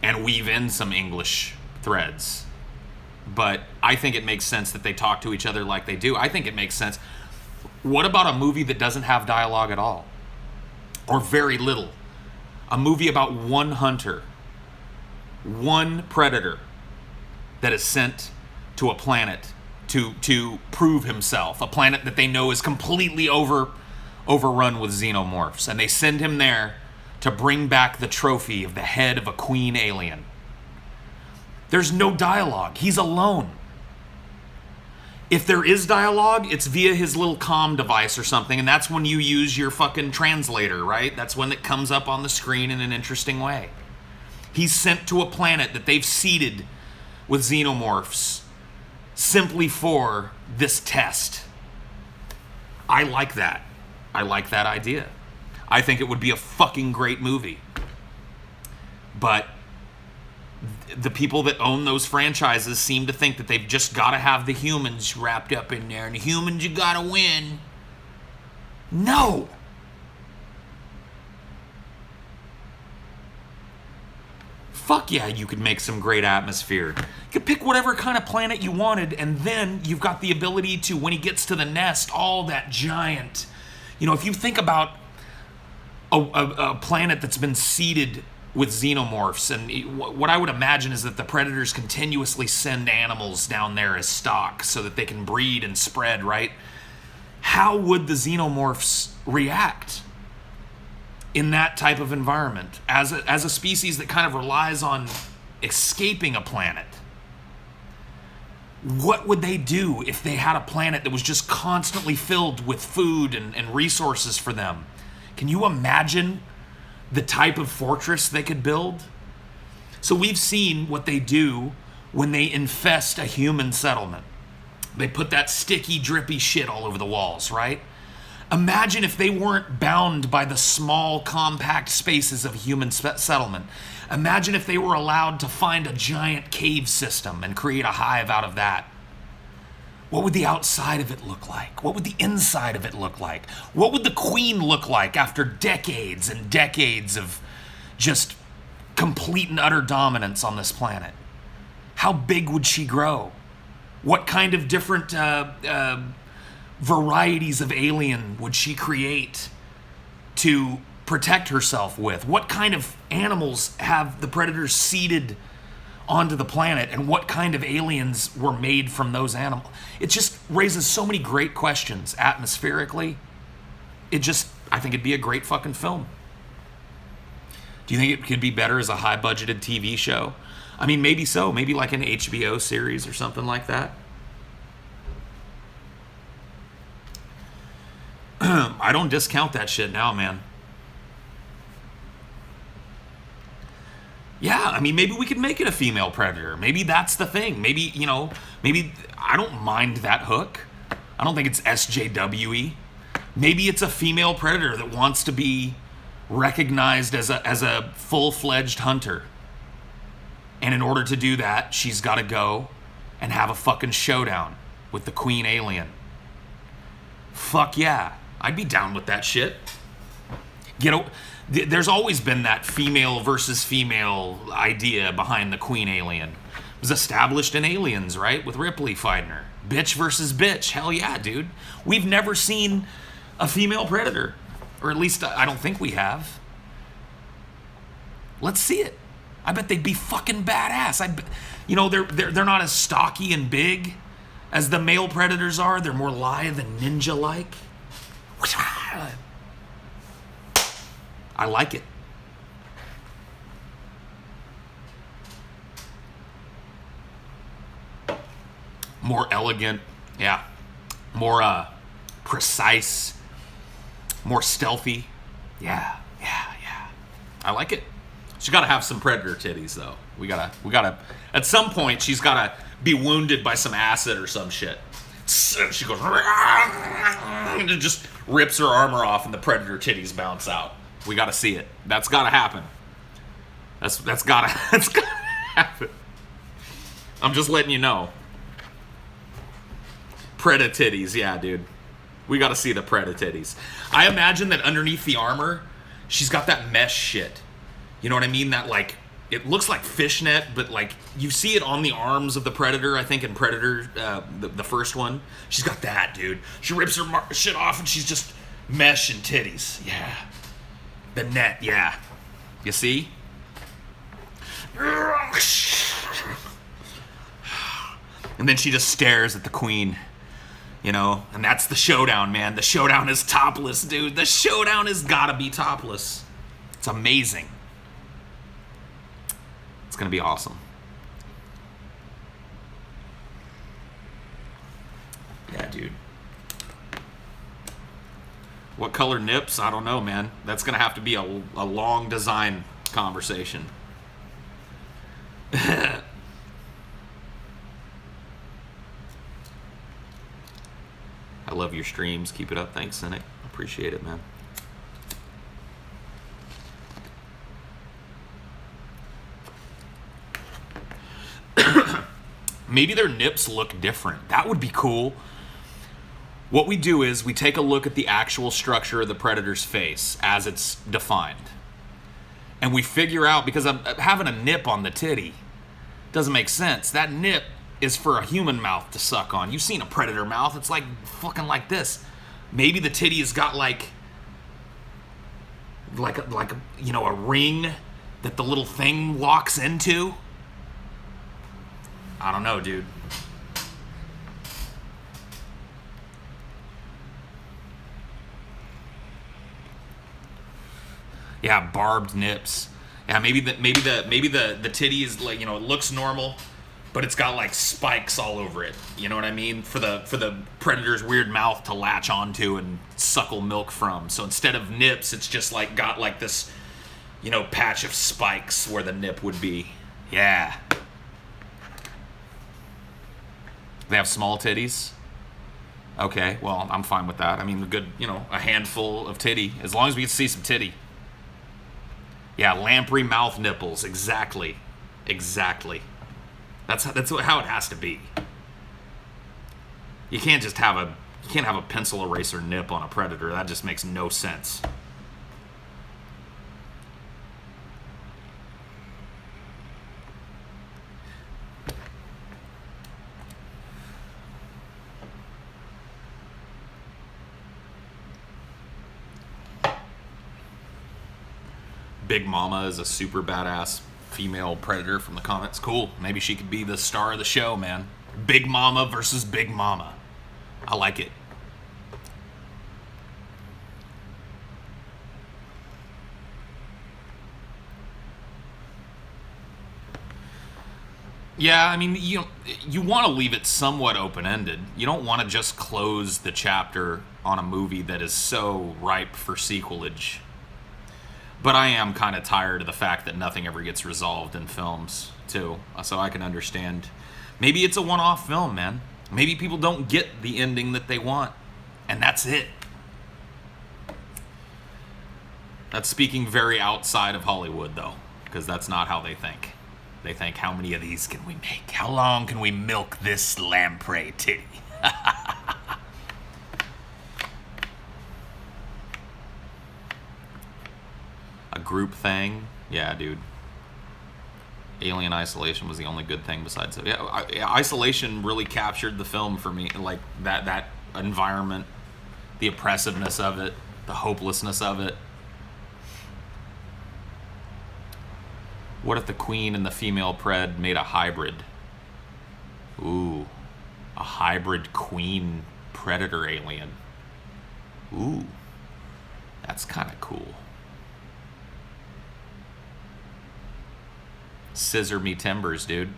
And weave in some English threads. But I think it makes sense that they talk to each other like they do. I think it makes sense. What about a movie that doesn't have dialogue at all? Or very little? A movie about one hunter, one predator that is sent to a planet to prove himself. A planet that they know is completely overrun with xenomorphs. And they send him there to bring back the trophy of the head of a queen alien. There's no dialogue. He's alone. If there is dialogue, it's via his little comm device or something, and that's when you use your fucking translator, right? That's when it comes up on the screen in an interesting way. He's sent to a planet that they've seeded with xenomorphs simply for this test. I like that. I like that idea. I think it would be a fucking great movie. But the people that own those franchises seem to think that they've just got to have the humans wrapped up in there, and the humans, you got to win. No. Fuck yeah, you could make some great atmosphere. You could pick whatever kind of planet you wanted, and then you've got the ability to, when he gets to the nest, all that giant, if you think about a planet that's been seeded with xenomorphs, and what I would imagine is that the predators continuously send animals down there as stock so that they can breed and spread, right? How would the xenomorphs react in that type of environment as a species that kind of relies on escaping a planet? What would they do if they had a planet that was just constantly filled with food and resources for them? Can you imagine the type of fortress they could build? So we've seen what they do when they infest a human settlement. They put that sticky, drippy shit all over the walls, right? Imagine if they weren't bound by the small, compact spaces of a human settlement. Imagine if they were allowed to find a giant cave system and create a hive out of that. What would the outside of it look like? What would the inside of it look like? What would the queen look like after decades and decades of just complete and utter dominance on this planet? How big would she grow? What kind of different varieties of alien would she create to protect herself with? What kind of animals have the predators seeded onto the planet, and what kind of aliens were made from those animals? It just raises so many great questions atmospherically. I think it'd be a great fucking film. Do you think it could be better as a high-budgeted TV show? I mean, maybe so. Maybe like an HBO series or something like that. I don't discount that shit now, man. Yeah, I mean, maybe we could make it a female predator. Maybe that's the thing. Maybe, maybe I don't mind that hook. I don't think it's SJWE. Maybe it's a female predator that wants to be recognized as a full-fledged hunter. And in order to do that, she's got to go and have a fucking showdown with the queen alien. Fuck yeah. I'd be down with that shit. There's always been that female versus female idea behind the queen alien. It was established in Aliens, right? With Ripley fighting her. Bitch versus bitch. Hell yeah, dude. We've never seen a female predator. Or at least I don't think we have. Let's see it. I bet they'd be fucking badass. They're not as stocky and big as the male predators are. They're more lithe and ninja-like. I like it. More elegant, yeah. More precise, more stealthy. Yeah. I like it. She's got to have some predator titties, though. We gotta. At some point, she's gotta be wounded by some acid or some shit. She goes, and it just rips her armor off, and the predator titties bounce out. We gotta see it. That's gotta happen. That's gotta happen. I'm just letting you know. Preda titties, yeah, dude. We gotta see the Preda titties. I imagine that underneath the armor, she's got that mesh shit. You know what I mean? That, like, it looks like fishnet, but, like, you see it on the arms of the Predator, I think, in Predator, the first one. She's got that, dude. She rips her shit off, and she's just mesh and titties. Yeah. The net, yeah. You see? And then she just stares at the queen. And that's the showdown, man. The showdown is topless, dude. The showdown has gotta be topless. It's amazing. It's gonna be awesome. Yeah, dude. What color nips? I don't know, man. That's gonna have to be a long design conversation. I love your streams. Keep it up. Thanks, Cynic. Appreciate it, man. Maybe their nips look different. That would be cool. What we do is we take a look at the actual structure of the predator's face as it's defined. And we figure out, because I'm having a nip on the titty doesn't make sense. That nip is for a human mouth to suck on. You've seen a predator mouth. It's like fucking like this. Maybe the titty has got like a ring that the little thing walks into. I don't know, dude. Yeah, barbed nips. Yeah, maybe the titty is like, it looks normal, but it's got like spikes all over it. You know what I mean? For the predator's weird mouth to latch onto and suckle milk from. So instead of nips, it's just like got like this, patch of spikes where the nip would be. Yeah. They have small titties? Okay, well, I'm fine with that. I mean, a good, a handful of titty, as long as we can see some titty. Yeah, lamprey mouth nipples, exactly. That's how it has to be. You can't have a pencil eraser nip on a predator. That just makes no sense. Big Mama is a super badass female predator from the comics. Cool. Maybe she could be the star of the show, man. Big Mama versus Big Mama. I like it. Yeah, I mean, you want to leave it somewhat open-ended. You don't want to just close the chapter on a movie that is so ripe for sequelage. But I am kind of tired of the fact that nothing ever gets resolved in films, too. So I can understand. Maybe it's a one-off film, man. Maybe people don't get the ending that they want, and that's it. That's speaking very outside of Hollywood, though, because that's not how they think. They think, how many of these can we make? How long can we milk this lamprey titty? A group thing? Yeah, dude. Alien Isolation was the only good thing besides it. Yeah, Isolation really captured the film for me. Like, that environment, the oppressiveness of it, the hopelessness of it. What if the queen and the female pred made a hybrid? Ooh, a hybrid queen predator alien. Ooh, that's kind of cool. Scissor me timbers, dude.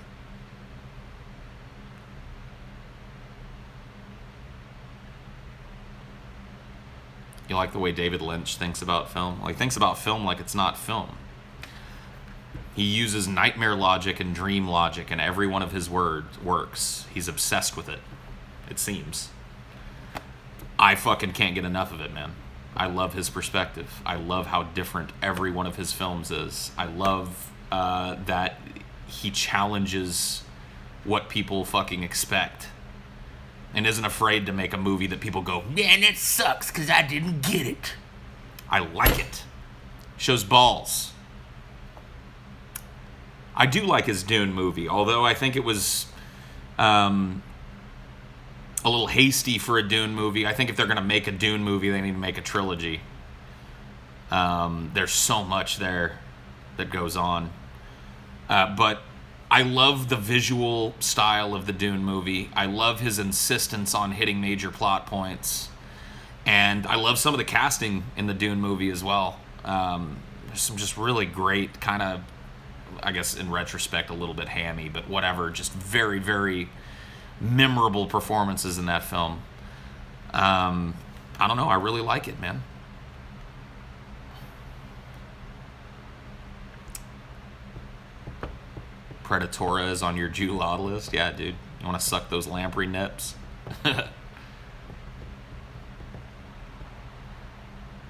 You like the way David Lynch thinks about film? Like, thinks about film like it's not film. He uses nightmare logic and dream logic in every one of his works. He's obsessed with it, it seems. I fucking can't get enough of it, man. I love his perspective. I love how different every one of his films is. I love that he challenges what people fucking expect and isn't afraid to make a movie that people go, man, that sucks because I didn't get it. I like it. Shows balls. I do like his Dune movie, although I think it was a little hasty for a Dune movie. I think if they're going to make a Dune movie, they need to make a trilogy. There's so much there that goes on. But I love the visual style of the Dune movie. I love his insistence on hitting major plot points. And I love some of the casting in the Dune movie as well. There's some just really great kind of, I guess in retrospect, a little bit hammy, but whatever, just very, very memorable performances in that film. I don't know, I really like it, man. Predatora is on your Jude Law list? Yeah, dude. You want to suck those lamprey nips?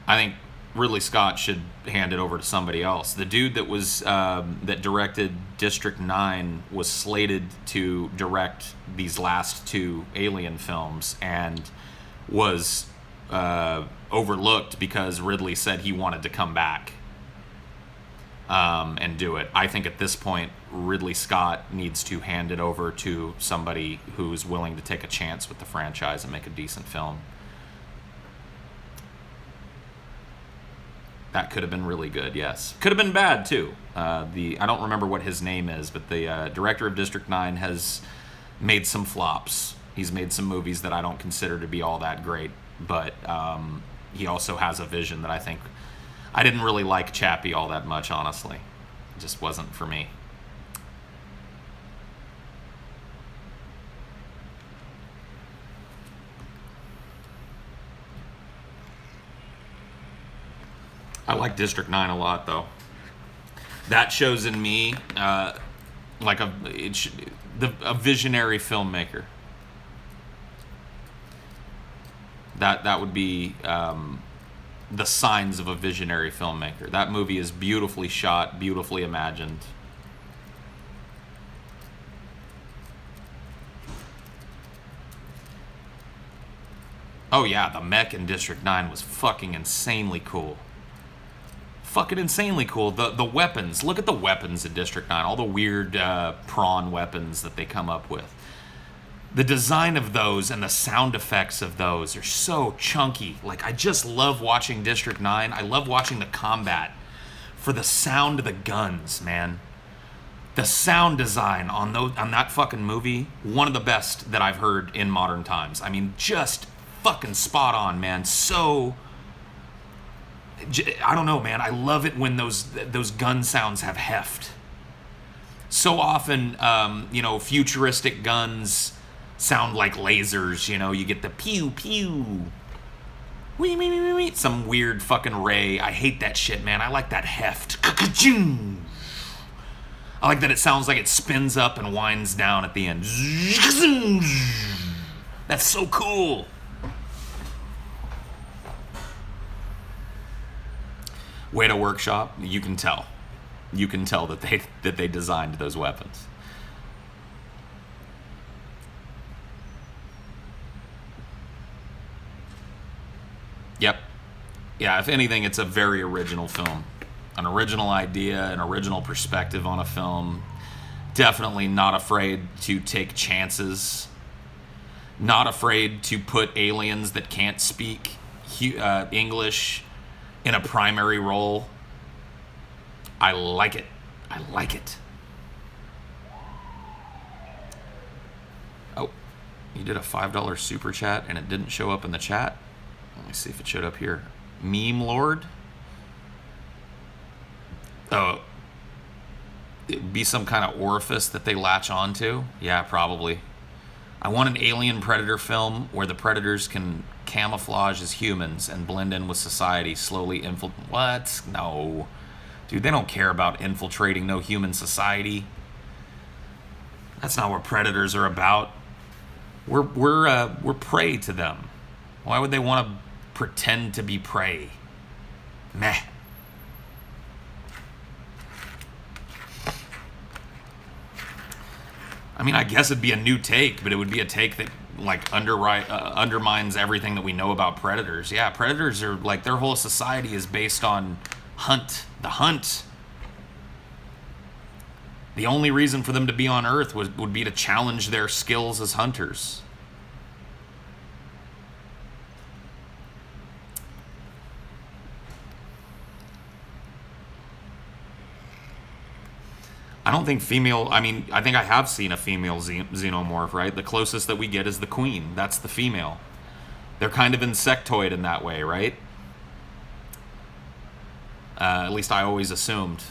I think Ridley Scott should hand it over to somebody else. The dude that was that directed District 9 was slated to direct these last two Alien films and was overlooked because Ridley said he wanted to come back and do it. I think at this point, Ridley Scott needs to hand it over to somebody who's willing to take a chance with the franchise and make a decent film. That could have been really good, yes. Could have been bad, too. I don't remember what his name is, but the director of District 9 has made some flops. He's made some movies that I don't consider to be all that great, but he also has a vision that I think... I didn't really like Chappie all that much, honestly. It just wasn't for me. I like District 9 a lot, though. That shows in me like a visionary filmmaker. That would be the signs of a visionary filmmaker. That movie is beautifully shot, beautifully imagined. Oh yeah, the mech in District 9 was fucking insanely cool. Fucking insanely cool. The weapons. Look at the weapons in District 9. All the weird prawn weapons that they come up with. The design of those and the sound effects of those are so chunky. Like, I just love watching District 9. I love watching the combat for the sound of the guns, man. The sound design on that fucking movie, one of the best that I've heard in modern times. I mean, just fucking spot on, man. So... I don't know, man. I love it when those gun sounds have heft. So often, futuristic guns sound like lasers. You get the pew pew, Wee, wee, wee, wee, wee. Some weird fucking ray. I hate that shit, man. I like that heft. I like that it sounds like it spins up and winds down at the end. That's so cool. Weta Workshop, you can tell. You can tell that they designed those weapons. Yep. Yeah, if anything, it's a very original film. An original idea, an original perspective on a film. Definitely not afraid to take chances. Not afraid to put aliens that can't speak English in a primary role. I like it. I like it. Oh, you did a $5 super chat and it didn't show up in the chat. Let me see if it showed up here. Meme Lord? Oh, it'd be some kind of orifice that they latch onto? Yeah, probably. I want an alien predator film where the predators can camouflage as humans and blend in with society, slowly What? No. Dude, they don't care about infiltrating no human society. That's not what predators are about. We're prey to them. Why would they want to pretend to be prey? Meh. I mean, I guess it'd be a new take, but it would be a take that like undermines everything that we know about predators. Yeah, predators are like, their whole society is based on the hunt. The only reason for them to be on Earth would be to challenge their skills as hunters. I don't think I think I have seen a female xenomorph, right? The closest that we get is the queen. That's the female. They're kind of insectoid in that way, right? At least I always assumed.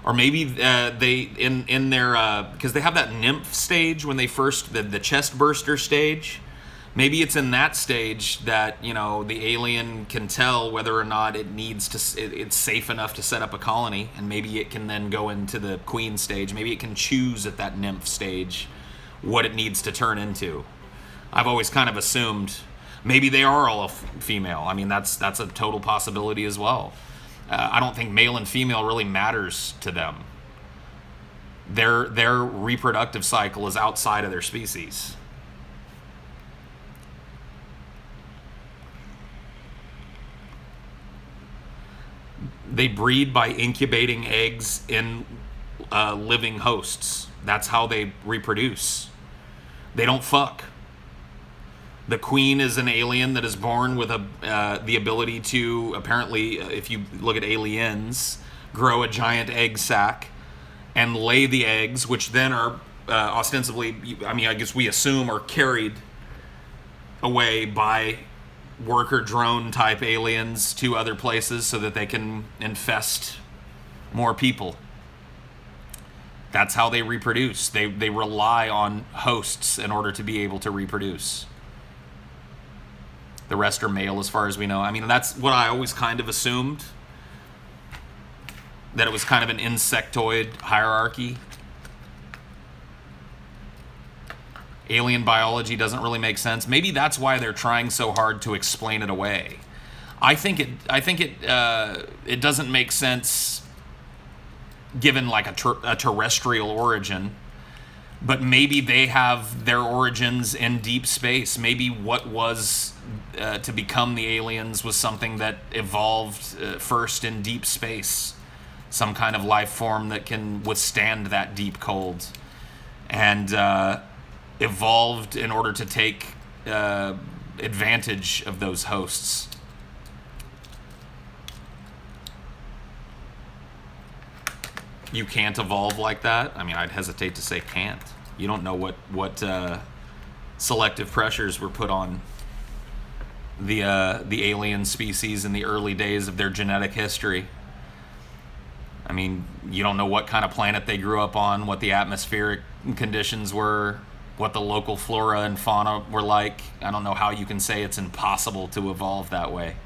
Or maybe they, in their, because they have that nymph stage when they first, the chest burster stage. Maybe it's in that stage that, you know, the alien can tell whether or not it needs to, it's safe enough to set up a colony, and maybe it can then go into the queen stage. Maybe it can choose at that nymph stage what it needs to turn into. I've always kind of assumed maybe they are all female. I mean, that's a total possibility as well. I don't think male and female really matters to them. Their reproductive cycle is outside of their species. They breed by incubating eggs in living hosts. That's how they reproduce. They don't fuck. The queen is an alien that is born with the ability to, apparently, if you look at aliens, grow a giant egg sac and lay the eggs, which then are ostensibly, I mean, I guess we assume, are carried away by worker drone type aliens to other places so that they can infest more people. That's how they reproduce. They rely on hosts in order to be able to reproduce. The rest are male as far as we know. I mean, that's what I always kind of assumed, that it was kind of an insectoid hierarchy. Alien biology doesn't really make sense. Maybe that's why they're trying so hard to explain it away. I think it doesn't make sense given like a terrestrial origin, but maybe they have their origins in deep space. Maybe what was to become the aliens was something that evolved first in deep space, some kind of life form that can withstand that deep cold, and evolved in order to take advantage of those hosts. You can't evolve like that? I mean, I'd hesitate to say can't. You don't know what selective pressures were put on the alien species in the early days of their genetic history. I mean, you don't know what kind of planet they grew up on, what the atmospheric conditions were. what the local flora and fauna were like. I don't know how you can say it's impossible to evolve that way.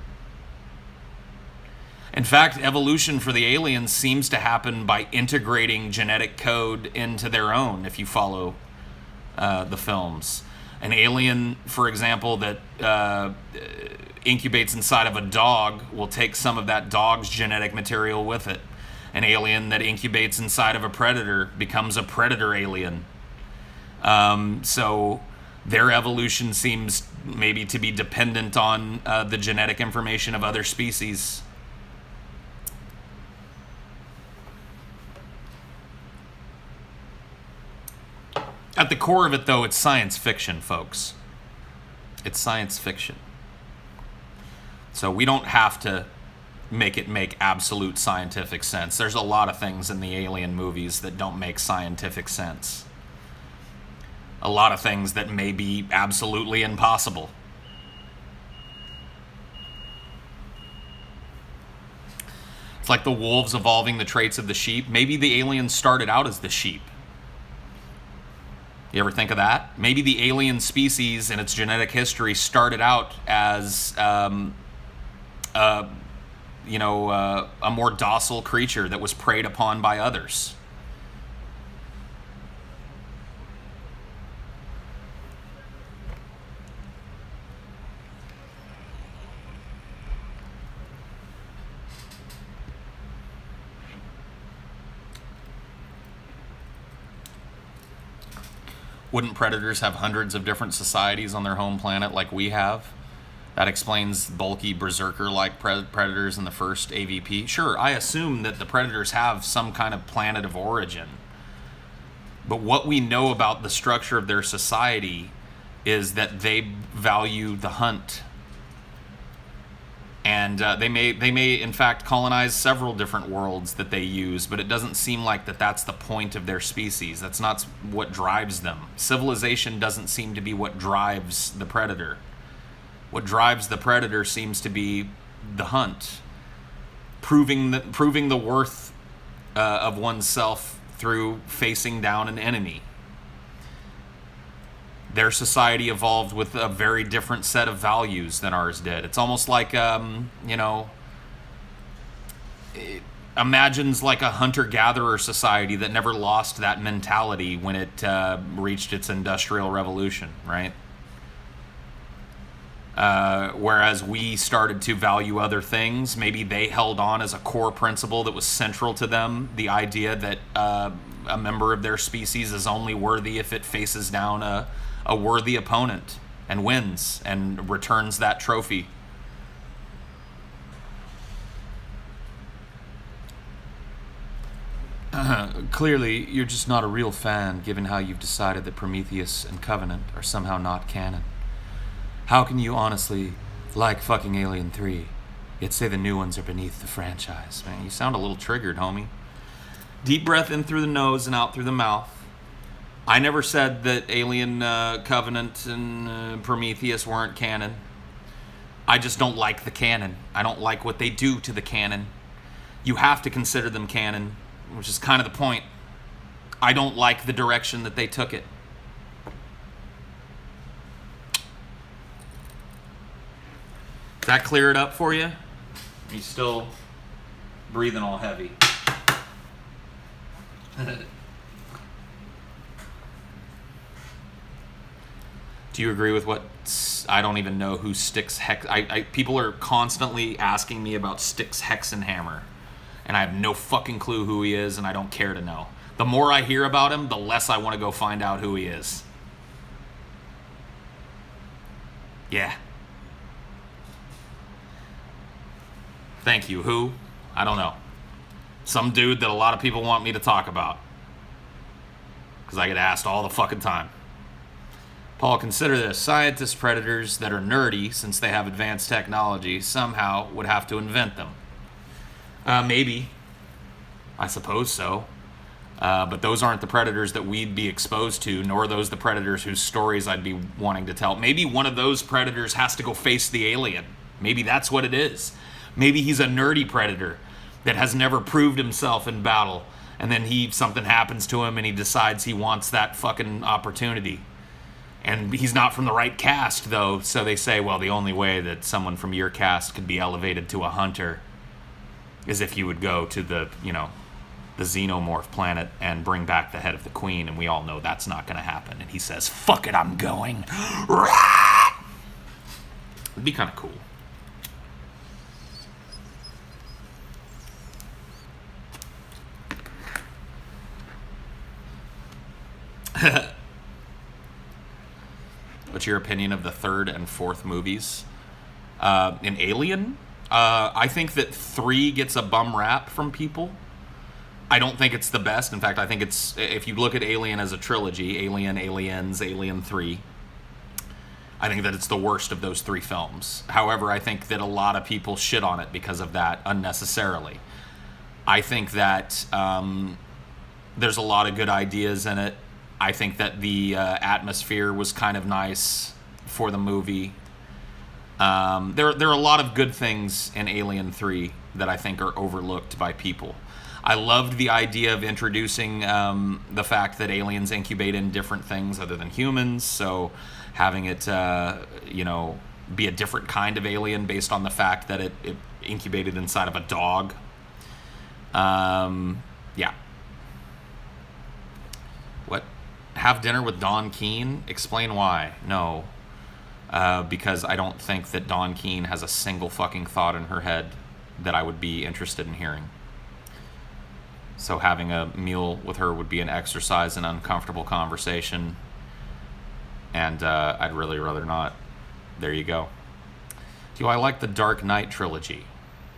In fact, evolution for the aliens seems to happen by integrating genetic code into their own, if you follow the films. An alien, for example, that incubates inside of a dog will take some of that dog's genetic material with it. An alien that incubates inside of a predator becomes a predator alien. So their evolution seems maybe to be dependent on the genetic information of other species. At the core of it, though, it's science fiction, folks. It's science fiction. So we don't have to make it make absolute scientific sense. There's a lot of things in the alien movies that don't make scientific sense. A lot of things that may be absolutely impossible. It's like the wolves evolving the traits of the sheep. Maybe the aliens started out as the sheep. You ever think of that? Maybe the alien species in its genetic history started out as, a more docile creature that was preyed upon by others. Wouldn't predators have hundreds of different societies on their home planet like we have? That explains bulky berserker-like predators in the first AVP. Sure, I assume that the predators have some kind of planet of origin. But what we know about the structure of their society is that they value the hunt. And they may in fact colonize several different worlds that they use, but it doesn't seem like that's the point of their species. That's not what drives them. Civilization doesn't seem to be what drives the predator. What drives the predator seems to be the hunt, proving the worth of oneself through facing down an enemy. Their society evolved with a very different set of values than ours did. It's almost like, it imagines like a hunter-gatherer society that never lost that mentality when it reached its industrial revolution, right? Whereas we started to value other things, maybe they held on as a core principle that was central to them, the idea that a member of their species is only worthy if it faces down a worthy opponent and wins and returns that trophy. Clearly, you're just not a real fan, given how you've decided that Prometheus and Covenant are somehow not canon. How can you honestly like fucking Alien 3, yet say the new ones are beneath the franchise? Man, you sound a little triggered, homie. Deep breath in through the nose and out through the mouth. I never said that Alien Covenant and Prometheus weren't canon. I just don't like the canon. I don't like what they do to the canon. You have to consider them canon, which is kind of the point. I don't like the direction that they took it. Does that clear it up for you? Are you still breathing all heavy? Do you agree with what I don't even know who Styx Hex? People are constantly asking me about Styx Hexenhammer, and I have no fucking clue who he is, and I don't care to know. The more I hear about him, the less I want to go find out who he is. Yeah. Thank you. Who? I don't know. Some dude that a lot of people want me to talk about, because I get asked all the fucking time. Paul, consider this. Scientist predators that are nerdy, since they have advanced technology, somehow would have to invent them. Maybe. I suppose so. But those aren't the predators that we'd be exposed to, nor are those the predators whose stories I'd be wanting to tell. Maybe one of those predators has to go face the alien. Maybe that's what it is. Maybe he's a nerdy predator that has never proved himself in battle, and then something happens to him and he decides he wants that fucking opportunity. And he's not from the right caste, though, so they say, well, the only way that someone from your caste could be elevated to a hunter is if you would go to the xenomorph planet and bring back the head of the queen, and we all know that's not going to happen. And he says, fuck it, I'm going. It'd be kind of cool. What's your opinion of the third and fourth movies? In Alien, I think that 3 gets a bum rap from people. I don't think it's the best. In fact, I think it's, if you look at Alien as a trilogy, Alien, Aliens, Alien 3, I think that it's the worst of those 3 films. However, I think that a lot of people shit on it because of that unnecessarily. I think that there's a lot of good ideas in it. I think that the atmosphere was kind of nice for the movie. There are a lot of good things in Alien 3 that I think are overlooked by people. I loved the idea of introducing the fact that aliens incubate in different things other than humans, so having it, be a different kind of alien based on the fact that it incubated inside of a dog. Yeah. What? Have dinner with Dawn Keene? Explain why. No. Because I don't think that Dawn Keene has a single fucking thought in her head that I would be interested in hearing. So having a meal with her would be an exercise in uncomfortable conversation, and I'd really rather not. There you go. Do I like the Dark Knight trilogy?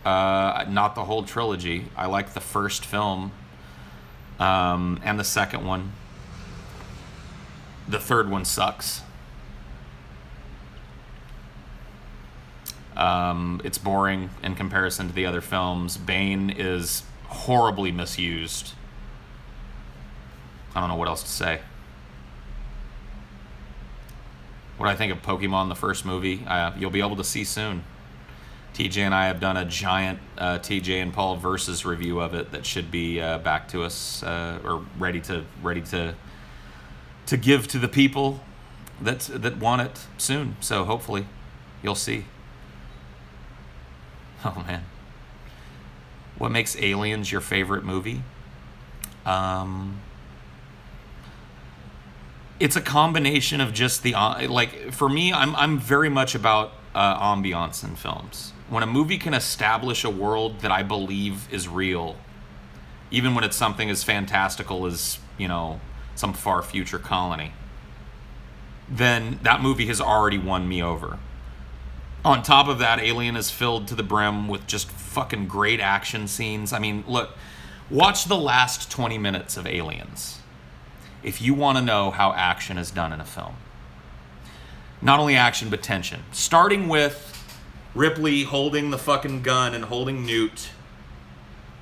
Not the whole trilogy. I like the first film and the second one. The third one sucks. It's boring in comparison to the other films. Bane is horribly misused. I don't know what else to say. What I think of Pokemon, the first movie, you'll be able to see soon. TJ and I have done a giant TJ and Paul versus review of it that should be back to us, or ready to give to the people that want it soon. So hopefully you'll see. Oh man. What makes Aliens your favorite movie? It's a combination of just the for me, I'm very much about ambiance in films. When a movie can establish a world that I believe is real, even when it's something as fantastical as, some far future colony, then that movie has already won me over. On top of that, Alien is filled to the brim with just fucking great action scenes. I mean, look, watch the last 20 minutes of Aliens if you want to know how action is done in a film. Not only action, but tension. Starting with Ripley holding the fucking gun and holding Newt,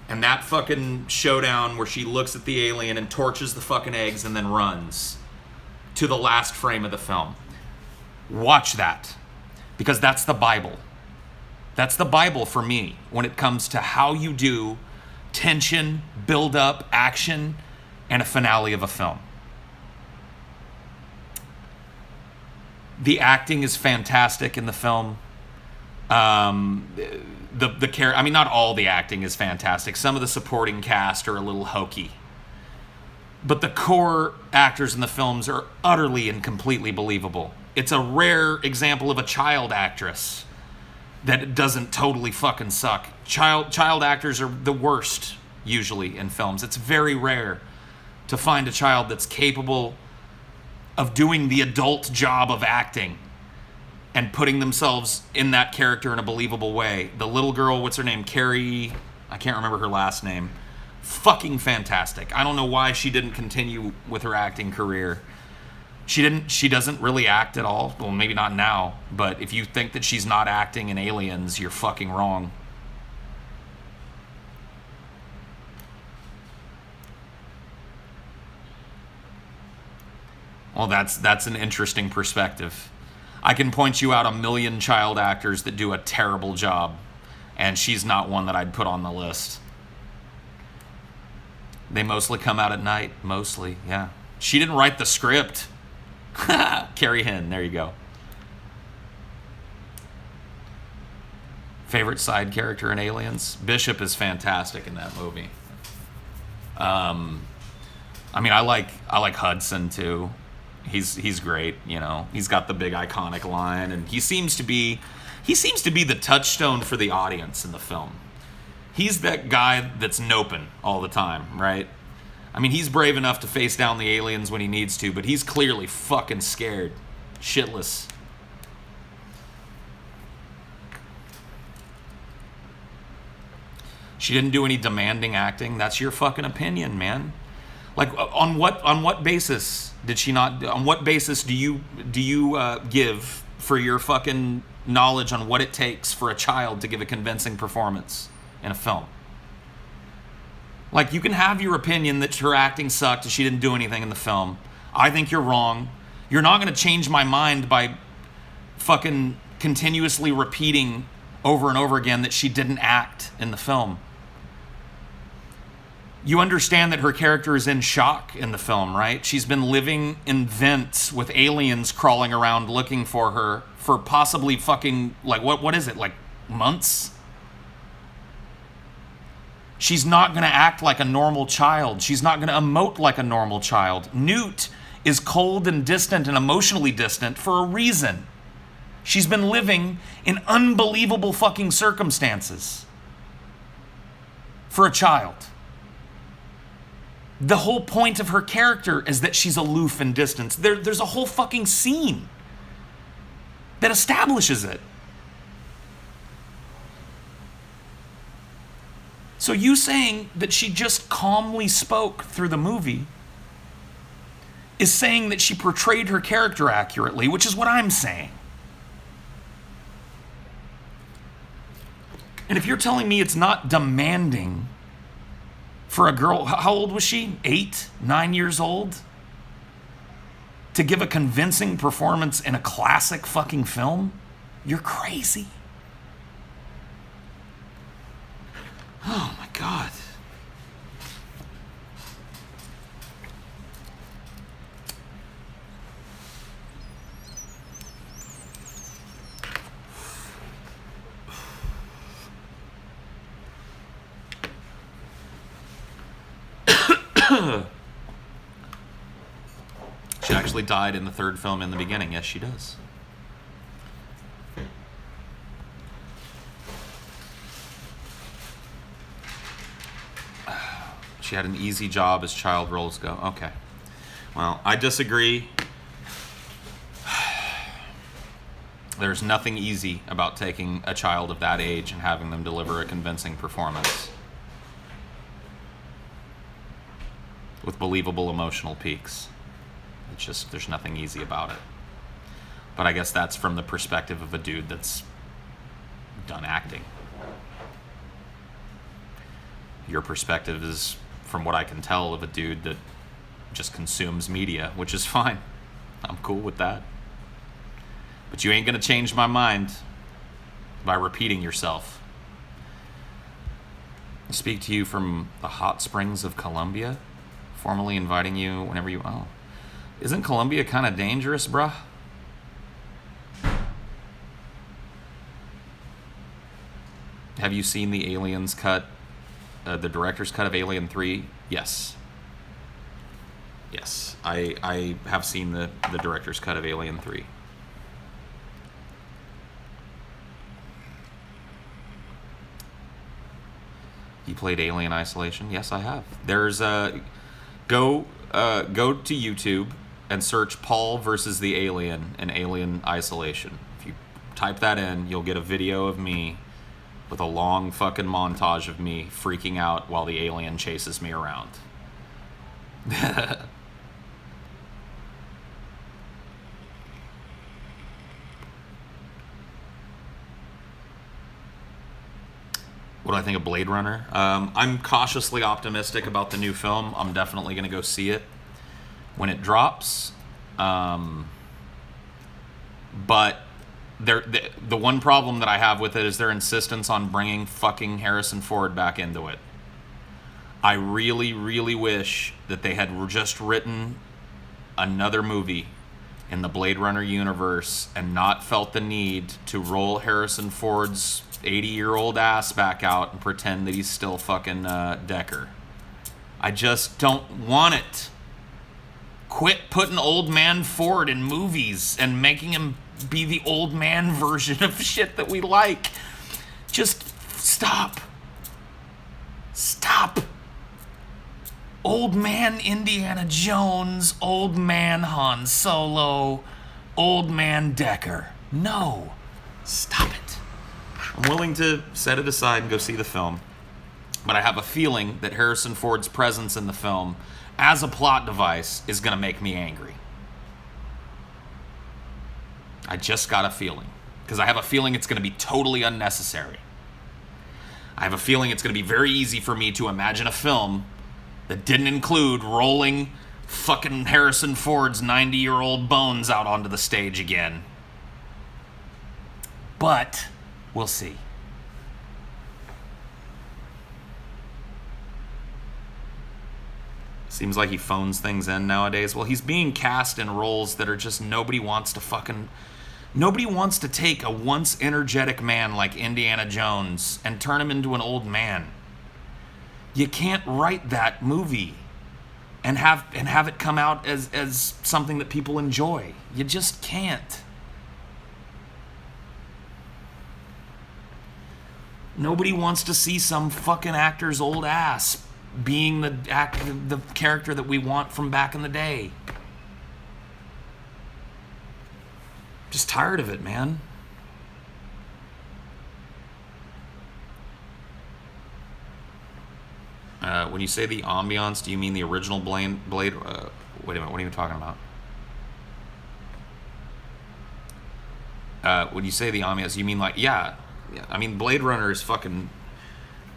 and that fucking showdown where she looks at the alien and torches the fucking eggs and then runs, to the last frame of the film. Watch that. Because that's the Bible. That's the Bible for me when it comes to how you do tension, build up, action, and a finale of a film. The acting is fantastic in the film. Not all the acting is fantastic. Some of the supporting cast are a little hokey. But the core actors in the films are utterly and completely believable. It's a rare example of a child actress that doesn't totally fucking suck. Child actors are the worst, usually, in films. It's very rare to find a child that's capable of doing the adult job of acting and putting themselves in that character in a believable way. The little girl, what's her name? Carrie, I can't remember her last name. Fucking fantastic. I don't know why she didn't continue with her acting career. She doesn't really act at all. Well, maybe not now, but if you think that she's not acting in Aliens, you're fucking wrong. Well, that's an interesting perspective. I can point you out a million child actors that do a terrible job, and she's not one that I'd put on the list. They mostly come out at night. Mostly, yeah. She didn't write the script. Carrie Hinn, there you go. Favorite side character in Aliens? Bishop is fantastic in that movie. I mean, I like Hudson too. He's great, you know. He's got the big iconic line, and he seems to be the touchstone for the audience in the film. He's that guy that's noping all the time, right? I mean, he's brave enough to face down the aliens when he needs to, but he's clearly fucking scared. Shitless. She didn't do any demanding acting. That's your fucking opinion, man. Like, on what basis did she not? On what basis do you give for your fucking knowledge on what it takes for a child to give a convincing performance in a film? Like, you can have your opinion that her acting sucked and she didn't do anything in the film. I think you're wrong. You're not going to change my mind by fucking continuously repeating over and over again that she didn't act in the film. You understand that her character is in shock in the film, right? She's been living in vents with aliens crawling around looking for her for possibly fucking, like, what is it, like months? She's not going to act like a normal child. She's not going to emote like a normal child. Newt is cold and distant and emotionally distant for a reason. She's been living in unbelievable fucking circumstances for a child. The whole point of her character is that she's aloof and distant. There's a whole fucking scene that establishes it. So you saying that she just calmly spoke through the movie is saying that she portrayed her character accurately, which is what I'm saying. And if you're telling me it's not demanding for a girl, how old was she? 8, 9 years old? To give a convincing performance in a classic fucking film? You're crazy. Oh my God. She actually died in the third film in the beginning. Yes, she does. She had an easy job as child roles go. Okay. Well, I disagree. There's nothing easy about taking a child of that age and having them deliver a convincing performance with believable emotional peaks. It's just, there's nothing easy about it. But I guess that's from the perspective of a dude that's done acting. Your perspective is, from what I can tell, of a dude that just consumes media, which is fine. I'm cool with that. But you ain't gonna change my mind by repeating yourself. I speak to you from the hot springs of Colombia, formally inviting you whenever you... Oh. Isn't Colombia kind of dangerous, bruh? Have you seen the Aliens cut, the director's cut of Alien 3? Yes. Yes, I have seen the director's cut of Alien 3. You played Alien Isolation? Yes, I have. There's go to YouTube and search Paul versus the Alien and Alien Isolation. If you type that in, you'll get a video of me with a long fucking montage of me freaking out while the alien chases me around. What do I think of Blade Runner? I'm cautiously optimistic about the new film. I'm definitely going to go see it when it drops. But the one problem that I have with it is their insistence on bringing fucking Harrison Ford back into it. I really, really wish that they had just written another movie in the Blade Runner universe and not felt the need to roll Harrison Ford's 80-year-old ass back out and pretend that he's still fucking Deckard. I just don't want it. Quit putting old man Ford in movies and making him be the old man version of shit that we like. Just stop. Stop. Old man Indiana Jones, old man Han Solo, old man Deckard. No. Stop it. I'm willing to set it aside and go see the film. But I have a feeling that Harrison Ford's presence in the film as a plot device is going to make me angry. I just got a feeling. Because I have a feeling it's going to be totally unnecessary. I have a feeling it's going to be very easy for me to imagine a film that didn't include rolling fucking Harrison Ford's 90-year-old bones out onto the stage again. But we'll see. Seems like he phones things in nowadays. Well, he's being cast in roles that are just nobody wants to take a once energetic man like Indiana Jones and turn him into an old man. You can't write that movie and have it come out as something that people enjoy. You just can't. Nobody wants to see some fucking actor's old ass being the character that we want from back in the day. Just tired of it, man. When you say the ambiance, do you mean the original Blade? Wait a minute, what are you talking about? When you say the ambiance, you mean like, yeah. I mean, Blade Runner is fucking...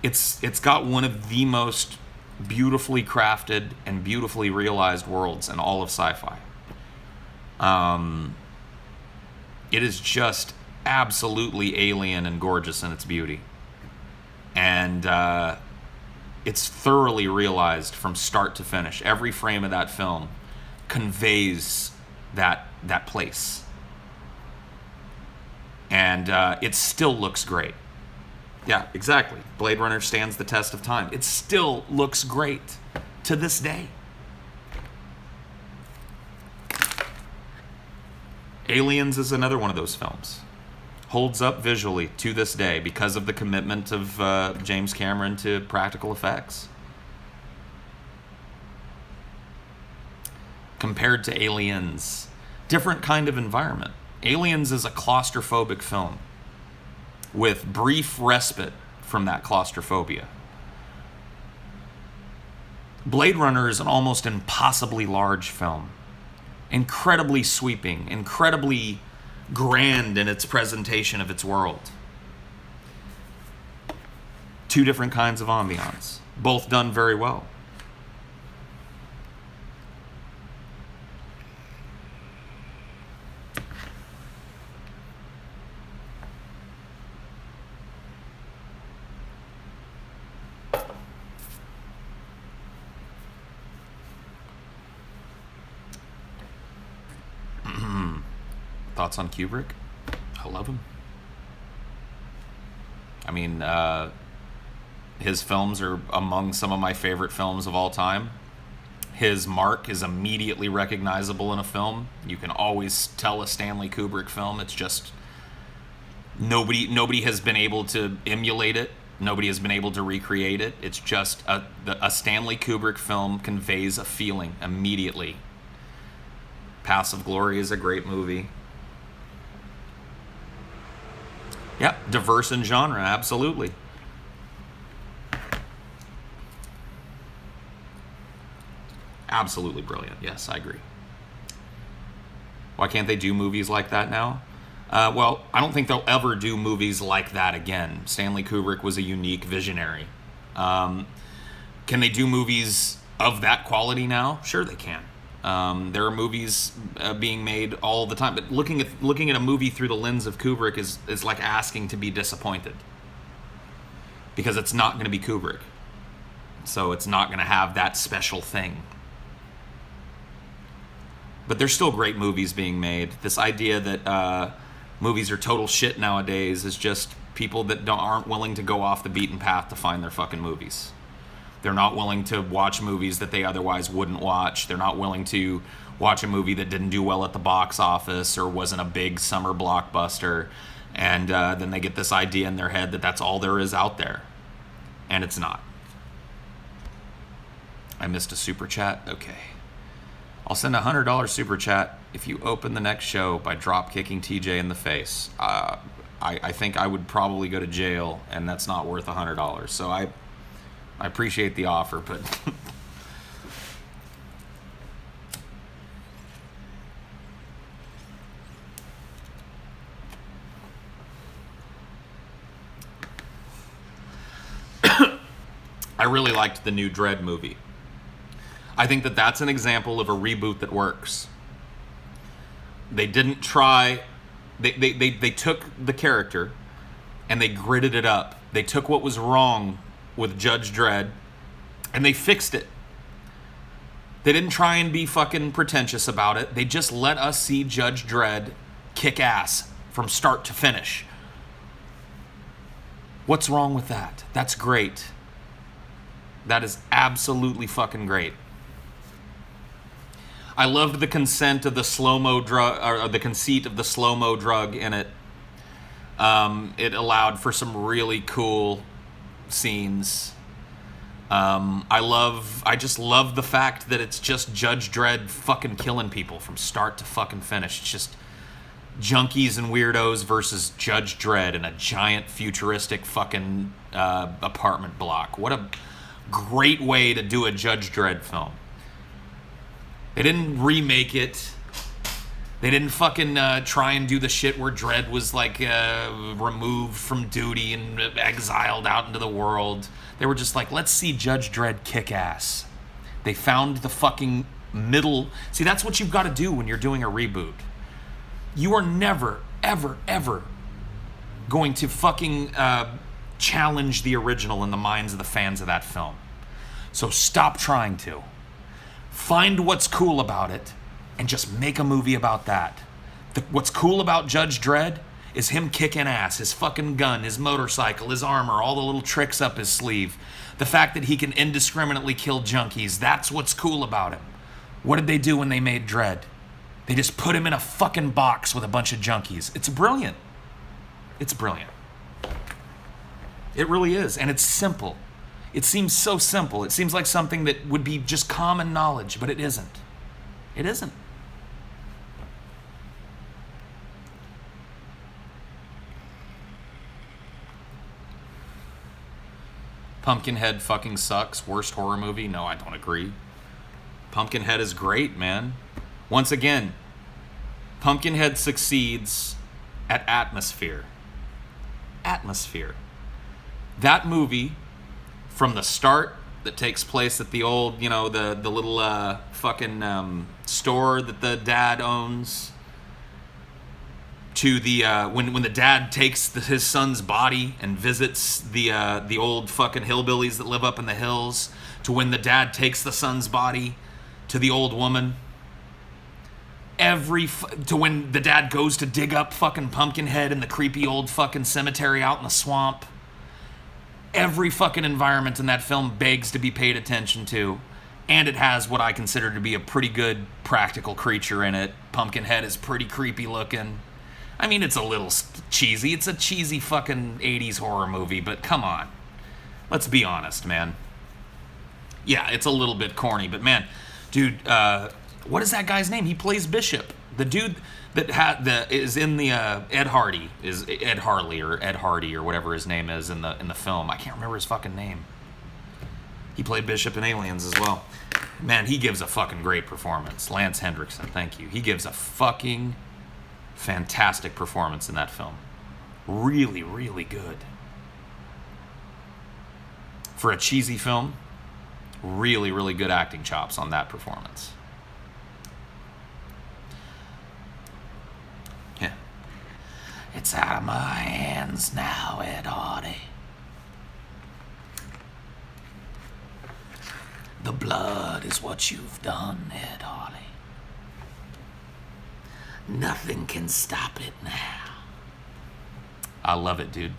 It's got one of the most beautifully crafted and beautifully realized worlds in all of sci-fi. It is just absolutely alien and gorgeous in its beauty. And it's thoroughly realized from start to finish. Every frame of that film conveys that place. And it still looks great. Yeah, exactly. Blade Runner stands the test of time. It still looks great to this day. Aliens is another one of those films. Holds up visually to this day because of the commitment of James Cameron to practical effects. Compared to Aliens, different kind of environment. Aliens is a claustrophobic film with brief respite from that claustrophobia. Blade Runner is an almost impossibly large film. Incredibly sweeping, incredibly grand in its presentation of its world. Two different kinds of ambiance, both done very well. Thoughts on Kubrick? I love him. I mean, his films are among some of my favorite films of all time. His mark is immediately recognizable in a film. You can always tell a Stanley Kubrick film. It's just nobody has been able to emulate it. Nobody has been able to recreate it. It's just a Stanley Kubrick film conveys a feeling immediately. Paths of Glory is a great movie. Yeah, diverse in genre, absolutely. Absolutely brilliant. Yes, I agree. Why can't they do movies like that now? Well, I don't think they'll ever do movies like that again. Stanley Kubrick was a unique visionary. Can they do movies of that quality now? Sure they can. There are movies being made all the time, but looking at a movie through the lens of Kubrick is like asking to be disappointed, because it's not going to be Kubrick, so it's not going to have that special thing. but there's still great movies being made. This idea that movies are total shit nowadays is just people that aren't willing to go off the beaten path to find their fucking movies. They're not willing to watch movies that they otherwise wouldn't watch. They're not willing to watch a movie that didn't do well at the box office or wasn't a big summer blockbuster. And then they get this idea in their head that that's all there is out there. And it's not. I missed a super chat? Okay. I'll send a $100 super chat if you open the next show by drop kicking TJ in the face. I think I would probably go to jail, and that's not worth $100. So I appreciate the offer, but I really liked the new Dredd movie. I think that that's an example of a reboot that works. They didn't try... They took the character and they gritted it up. They took what was wrong with Judge Dredd and they fixed it. They didn't try and be fucking pretentious about it. They just let us see Judge Dredd kick ass from start to finish. What's wrong with that? That's great. That is absolutely fucking great. I loved the consent of the slow-mo drug, or the conceit of the slow-mo drug in it. It allowed for some really cool scenes. I just love the fact that it's just Judge Dredd fucking killing people from start to fucking finish. It's just junkies and weirdos versus Judge Dredd in a giant futuristic fucking apartment block. What a great way to do a Judge Dredd film. They didn't remake it. They didn't fucking try and do the shit where Dredd was like removed from duty and exiled out into the world. They were just like, let's see Judge Dredd kick ass. They found the fucking middle. See, that's what you've got to do when you're doing a reboot. You are never, ever, ever going to fucking challenge the original in the minds of the fans of that film. So stop trying to. Find what's cool about it and just make a movie about that. What's cool about Judge Dredd is him kicking ass, his fucking gun, his motorcycle, his armor, all the little tricks up his sleeve. The fact that he can indiscriminately kill junkies, that's what's cool about him. What did they do when they made Dredd? They just put him in a fucking box with a bunch of junkies. It's brilliant. It's brilliant. It really is, and it's simple. It seems so simple. It seems like something that would be just common knowledge, but it isn't. It isn't. Pumpkinhead fucking sucks. Worst horror movie? No, I don't agree. Pumpkinhead is great, man. Once again, Pumpkinhead succeeds at atmosphere. Atmosphere. That movie... from the start, that takes place at the old, the little fucking store that the dad owns, to the when the dad takes his son's body and visits the old fucking hillbillies that live up in the hills, to when the dad takes the son's body to the old woman, to when the dad goes to dig up fucking Pumpkinhead in the creepy old fucking cemetery out in the swamp. Every fucking environment in that film begs to be paid attention to, and it has what I consider to be a pretty good practical creature in it. Pumpkinhead is pretty creepy looking. I mean, it's a little cheesy. It's a cheesy fucking 80s horror movie, but come on. Let's be honest, man. Yeah, it's a little bit corny, but man, dude, what is that guy's name? He plays Bishop. The dude that is in the Ed Hardy or whatever his name is in the film. I can't remember his fucking name. He played Bishop in Aliens as well. Man, he gives a fucking great performance. Lance Hendrickson, thank you. He gives a fucking fantastic performance in that film. Really, really good. For a cheesy film, really, really good acting chops on that performance. It's out of my hands now, Ed Hardy. The blood is what you've done, Ed Hardy. Nothing can stop it now. I love it, dude.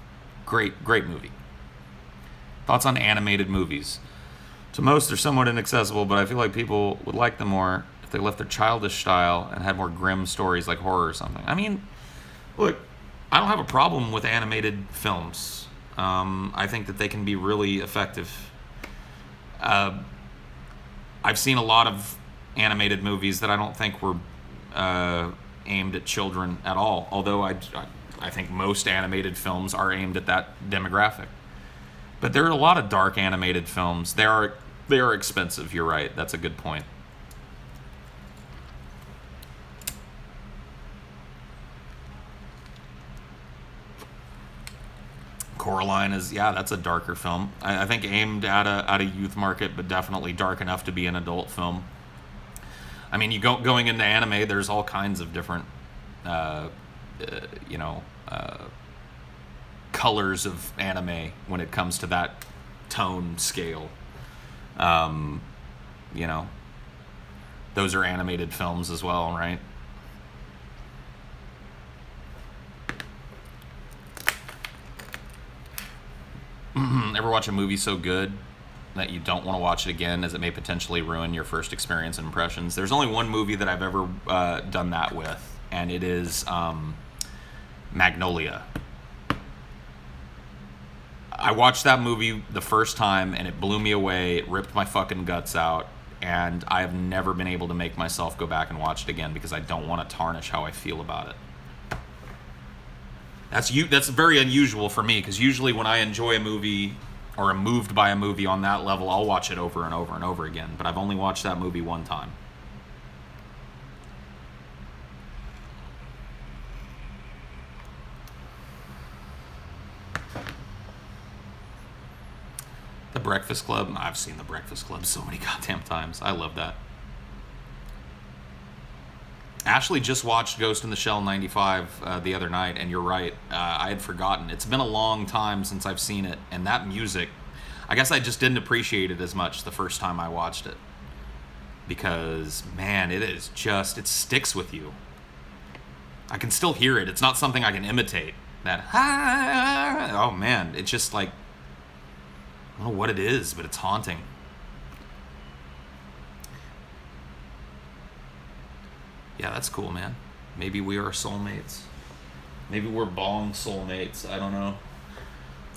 Great movie. Thoughts on animated movies? To most, they're somewhat inaccessible, but I feel like people would like them more if they left their childish style and had more grim stories like horror or something. I mean, look, I don't have a problem with animated films. I think that they can be really effective. I've seen a lot of animated movies that I don't think were aimed at children at all, although I think most animated films are aimed at that demographic. But there are a lot of dark animated films. They are expensive, you're right. That's a good point. Coraline that's a darker film. I think aimed at a youth market, but definitely dark enough to be an adult film. I mean, going into anime, there's all kinds of different, colors of anime when it comes to that tone scale. Those are animated films as well, right? Ever watch a movie so good that you don't want to watch it again as it may potentially ruin your first experience and impressions? There's only one movie that I've ever done that with, and it is Magnolia. I watched that movie the first time, and it blew me away. It ripped my fucking guts out, and I have never been able to make myself go back and watch it again because I don't want to tarnish how I feel about it. That's very unusual for me, because usually when I enjoy a movie or am moved by a movie on that level, I'll watch it over and over and over again. But I've only watched that movie one time. The Breakfast Club. I've seen The Breakfast Club so many goddamn times. I love that. Ashley just watched Ghost in the Shell 95 the other night, and you're right. I had forgotten. It's been a long time since I've seen it, and that music, I guess I just didn't appreciate it as much the first time I watched it. Because, man, it sticks with you. I can still hear it. It's not something I can imitate. Oh man, it's just like, I don't know what it is, but it's haunting. Yeah, that's cool, man. Maybe we are soulmates. Maybe we're bong soulmates. I don't know.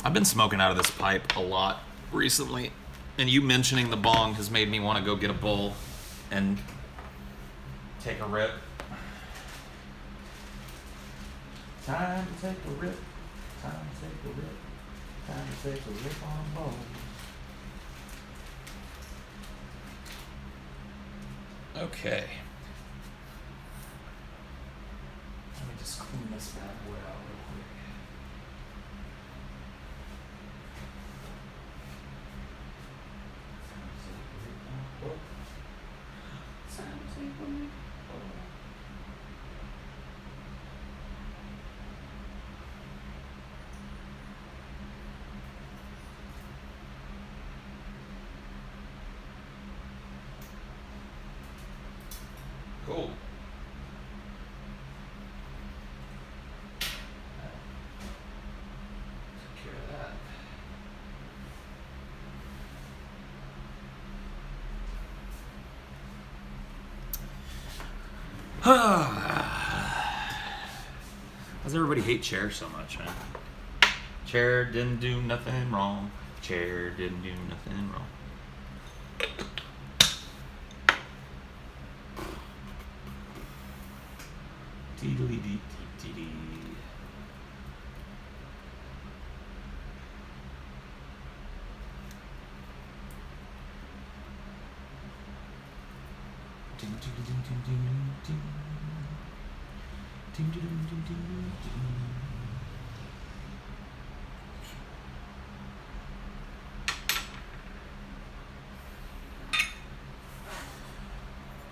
I've been smoking out of this pipe a lot recently, and you mentioning the bong has made me want to go get a bowl and take a rip. Time to take a rip. Time to take a rip. Time to take a rip on a bowl. Okay. Let me just clean this bad boy out real quick. Cool. Take care of that. Does everybody hate Chair so much, man? Chair didn't do nothing wrong. Chair didn't do nothing wrong. Dee-dee-dee-dee-dee.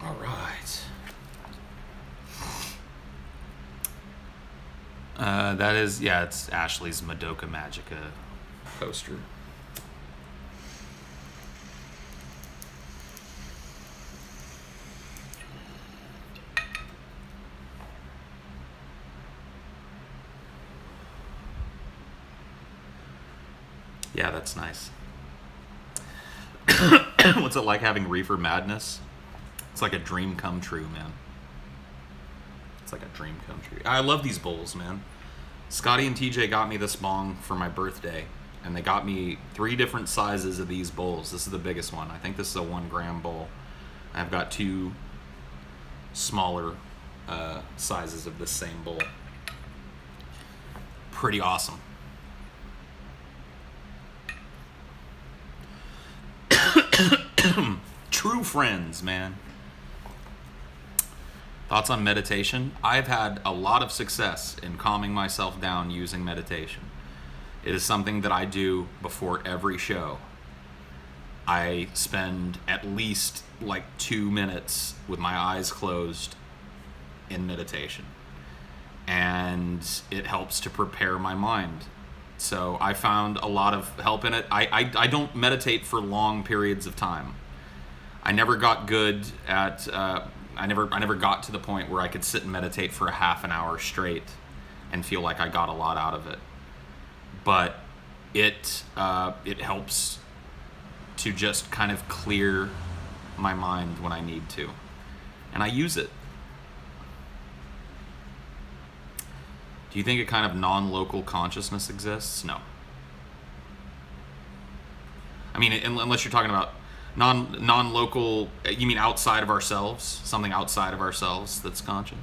All right. That is, it's Ashley's Madoka Magica poster. Yeah, that's nice. What's it like having reefer madness? It's like a dream come true, man. It's like a dream come true. I love these bowls, man. Scotty and TJ got me this bong for my birthday, and they got me 3 different sizes of these bowls. This is the biggest one. I think this is a 1 gram bowl. I've got 2 smaller sizes of this same bowl. Pretty awesome. True friends, man. Thoughts on meditation? I've had a lot of success in calming myself down using meditation. It is something that I do before every show. I spend at least like 2 minutes with my eyes closed in meditation. And it helps to prepare my mind. So I found a lot of help in it. I don't meditate for long periods of time. I never got good at... I never got to the point where I could sit and meditate for a half an hour straight and feel like I got a lot out of it. But it helps to just kind of clear my mind when I need to. And I use it. Do you think a kind of non-local consciousness exists? No. I mean, unless you're talking about non-local, you mean outside of ourselves? Something outside of ourselves that's conscious?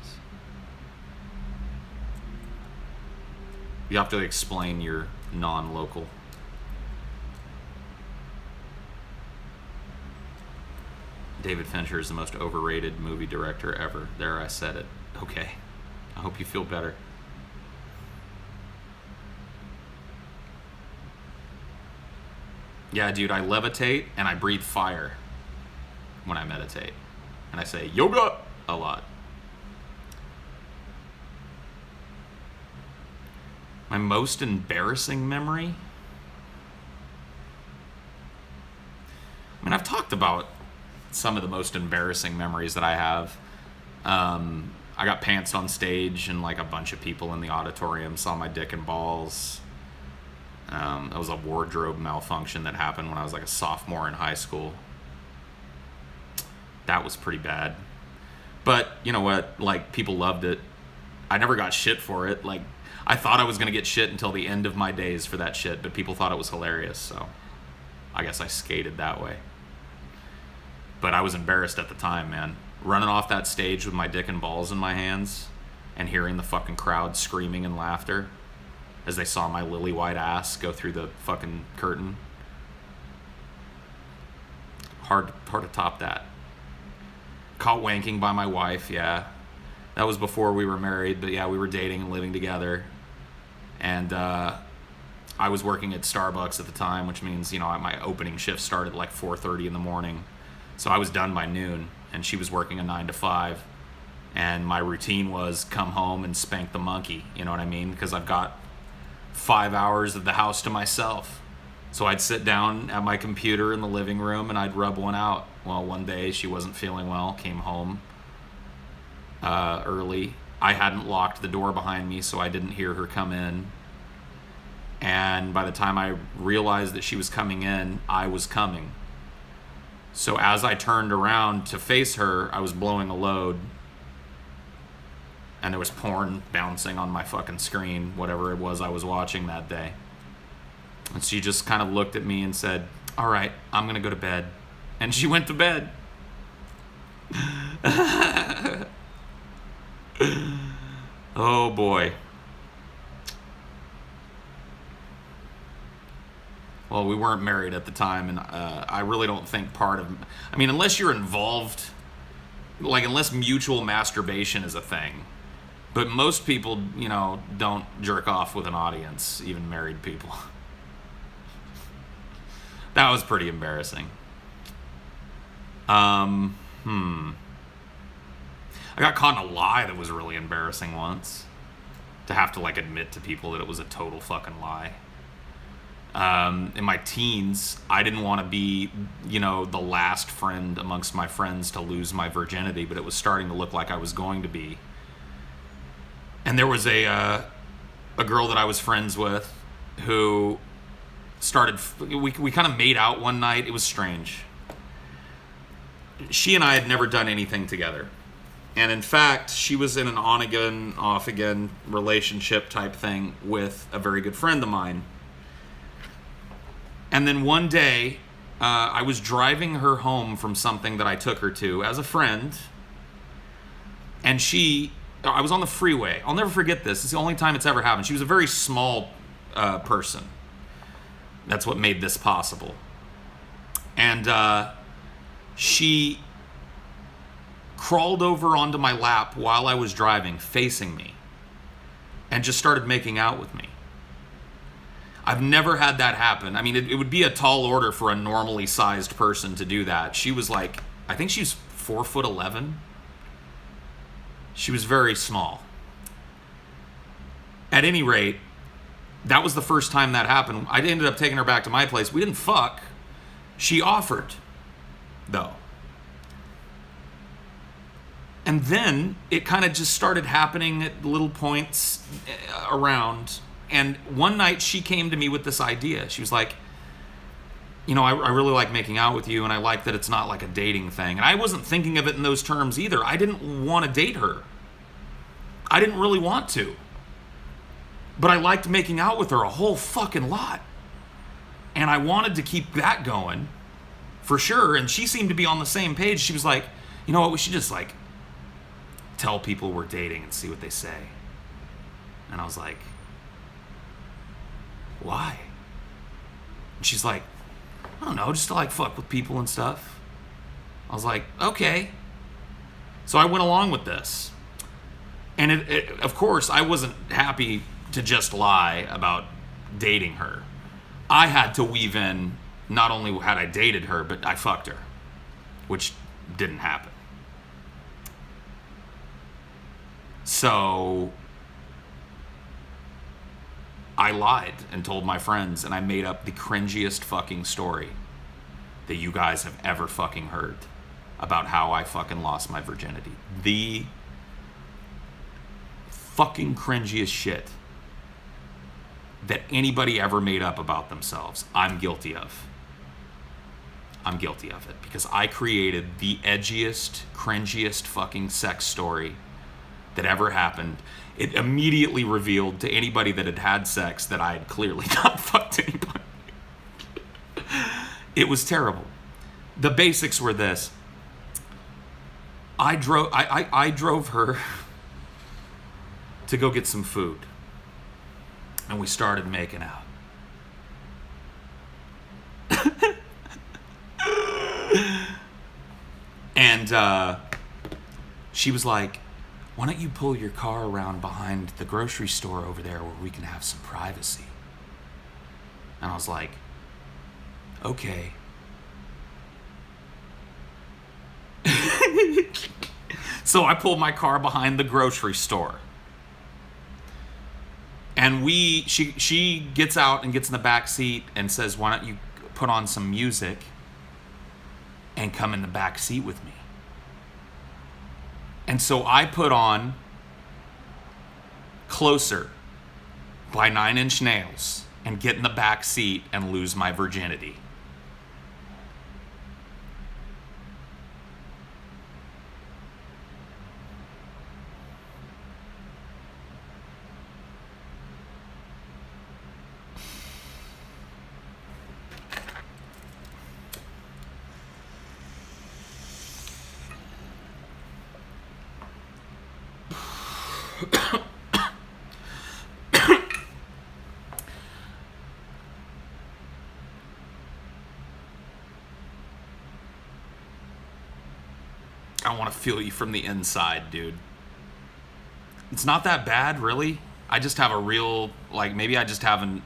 You have to explain your non-local. David Fincher is the most overrated movie director ever. There, I said it. Okay. I hope you feel better. Yeah, dude, I levitate and I breathe fire when I meditate. And I say yoga a lot. My most embarrassing memory? I mean, I've talked about some of the most embarrassing memories that I have. I got pantsed on stage and like a bunch of people in the auditorium saw my dick and balls. That was a wardrobe malfunction that happened when I was like a sophomore in high school. That was pretty bad. But you know what? Like, people loved it. I never got shit for it. Like, I thought I was going to get shit until the end of my days for that shit, but people thought it was hilarious, so I guess I skated that way. But I was embarrassed at the time, man. Running off that stage with my dick and balls in my hands and hearing the fucking crowd screaming in laughter as they saw my lily white ass go through the fucking curtain. Hard to top that. Caught wanking by my wife, yeah. That was before we were married, but yeah, we were dating and living together. And I was working at Starbucks at the time, which means, you know, my opening shift started at like 4:30 in the morning. So I was done by noon, and she was working a 9 to 5. And my routine was come home and spank the monkey, you know what I mean? Because I've got 5 hours of the house to myself. So I'd sit down at my computer in the living room and I'd rub one out. Well, one day she wasn't feeling well, came home early. I hadn't locked the door behind me, so I didn't hear her come in. And by the time I realized that she was coming in, I was coming. So as I turned around to face her, I was blowing a load. And there was porn bouncing on my fucking screen, whatever it was I was watching that day. And she just kind of looked at me and said, "All right, I'm going to go to bed." And she went to bed. Oh, boy. Well, we weren't married at the time, and I really don't think I mean, unless you're involved, like, unless mutual masturbation is a thing. But most people, you know, don't jerk off with an audience, even married people. That was pretty embarrassing. I got caught in a lie that was really embarrassing once. To have to, like, admit to people that it was a total fucking lie. In my teens, I didn't want to be, you know, the last friend amongst my friends to lose my virginity, but it was starting to look like I was going to be. And there was a girl that I was friends with who we kind of made out one night. It was strange. She and I had never done anything together. And in fact, she was in an on-again, off-again relationship type thing with a very good friend of mine. And then one day, I was driving her home from something that I took her to as a friend. And I was on the freeway. I'll never forget this. It's the only time it's ever happened. She was a very small person. That's what made this possible. And she crawled over onto my lap while I was driving, facing me, and just started making out with me. I've never had that happen. I mean, it would be a tall order for a normally sized person to do that. She was like, I think she's 4'11". She was very small. At any rate, that was the first time that happened. I ended up taking her back to my place. We didn't fuck. She offered, though. And then it kind of just started happening at little points around. And one night she came to me with this idea. She was like, you know, I really like making out with you, and I like that it's not like a dating thing. And I wasn't thinking of it in those terms either. I didn't want to date her. I didn't really want to. But I liked making out with her a whole fucking lot. And I wanted to keep that going, for sure. And she seemed to be on the same page. She was like, you know what, we should just like tell people we're dating and see what they say. And I was like, why? And she's like, I don't know, just to like fuck with people and stuff. I was like, okay. So I went along with this. And of course, I wasn't happy to just lie about dating her. I had to weave in, not only had I dated her, but I fucked her, which didn't happen. So I lied and told my friends, and I made up the cringiest fucking story that you guys have ever fucking heard about how I fucking lost my virginity. The fucking cringiest shit that anybody ever made up about themselves. I'm guilty of. I'm guilty of it because I created the edgiest, cringiest fucking sex story that ever happened. It immediately revealed to anybody that had had sex that I had clearly not fucked anybody. It was terrible. The basics were this. I drove her to go get some food. And we started making out. And she was like, why don't you pull your car around behind the grocery store over there where we can have some privacy? And I was like, okay. So I pulled my car behind the grocery store. And she gets out and gets in the back seat and says, why don't you put on some music and come in the back seat with me? And so I put on Closer by 9 Inch Nails and get in the back seat and lose my virginity. I want to feel you from the inside, dude. It's not that bad, really. I just have a real, like, maybe I just have an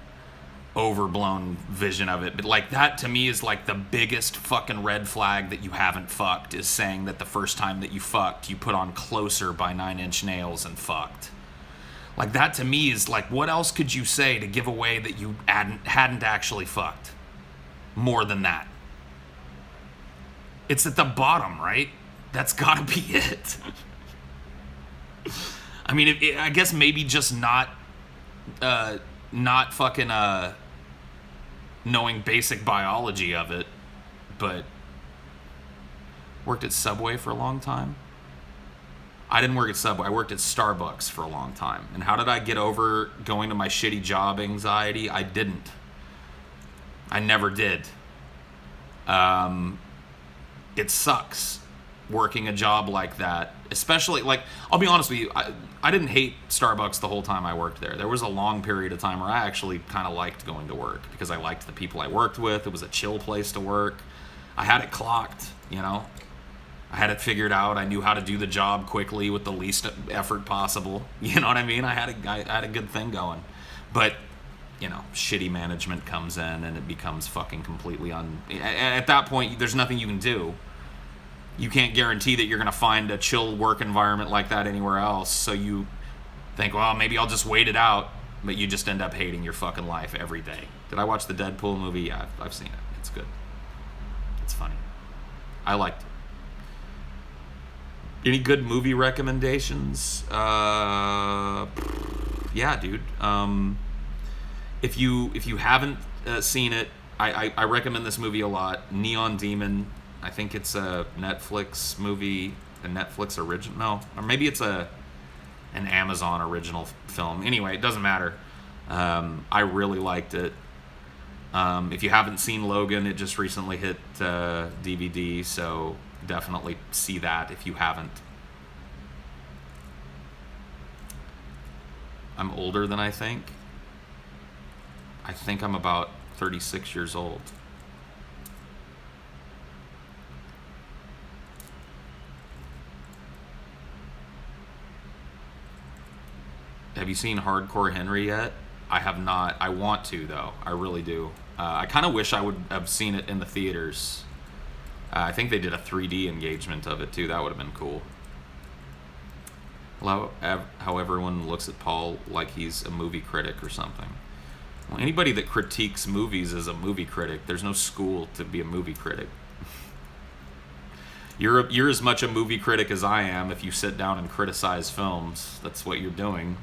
overblown vision of it. But, like, that to me is, like, the biggest fucking red flag that you haven't fucked, is saying that the first time that you fucked, you put on Closer by 9 Inch Nails and fucked. Like, that to me is, like, what else could you say to give away that you hadn't actually fucked? More than that. It's at the bottom, right? That's gotta be it. I mean, I guess maybe just not knowing basic biology of it, but worked at Subway for a long time. I didn't work at Subway. I worked at Starbucks for a long time. And how did I get over going to my shitty job anxiety? I didn't. I never did. It sucks working a job like that. Especially, like, I'll be honest with you, I didn't hate Starbucks the whole time I worked there. There was a long period of time where I actually kind of liked going to work because I liked the people I worked with. It was a chill place to work. I had it clocked, you know. I had it figured out. I knew how to do the job quickly with the least effort possible. You know what I mean? I had a good thing going. But, you know, shitty management comes in and it becomes fucking completely at that point, there's nothing you can do. You can't guarantee that you're going to find a chill work environment like that anywhere else. So you think, well, maybe I'll just wait it out. But you just end up hating your fucking life every day. Did I watch the Deadpool movie? Yeah, I've seen it. It's good. It's funny. I liked it. Any good movie recommendations? Yeah, dude. If you haven't seen it, I recommend this movie a lot. Neon Demon. I think it's a Netflix movie, a Netflix original. No, or maybe it's an Amazon original film. Anyway, it doesn't matter. I really liked it. If you haven't seen Logan, it just recently hit DVD, so definitely see that if you haven't. I'm older than I think. I think I'm about 36 years old. Have you seen Hardcore Henry yet? I have not. I want to, though. I really do. I kind of wish I would have seen it in the theaters. I think they did a 3D engagement of it, too. That would have been cool. How everyone looks at Paul like he's a movie critic or something. Well, anybody that critiques movies is a movie critic. There's no school to be a movie critic. You're as much a movie critic as I am if you sit down and criticize films. That's what you're doing.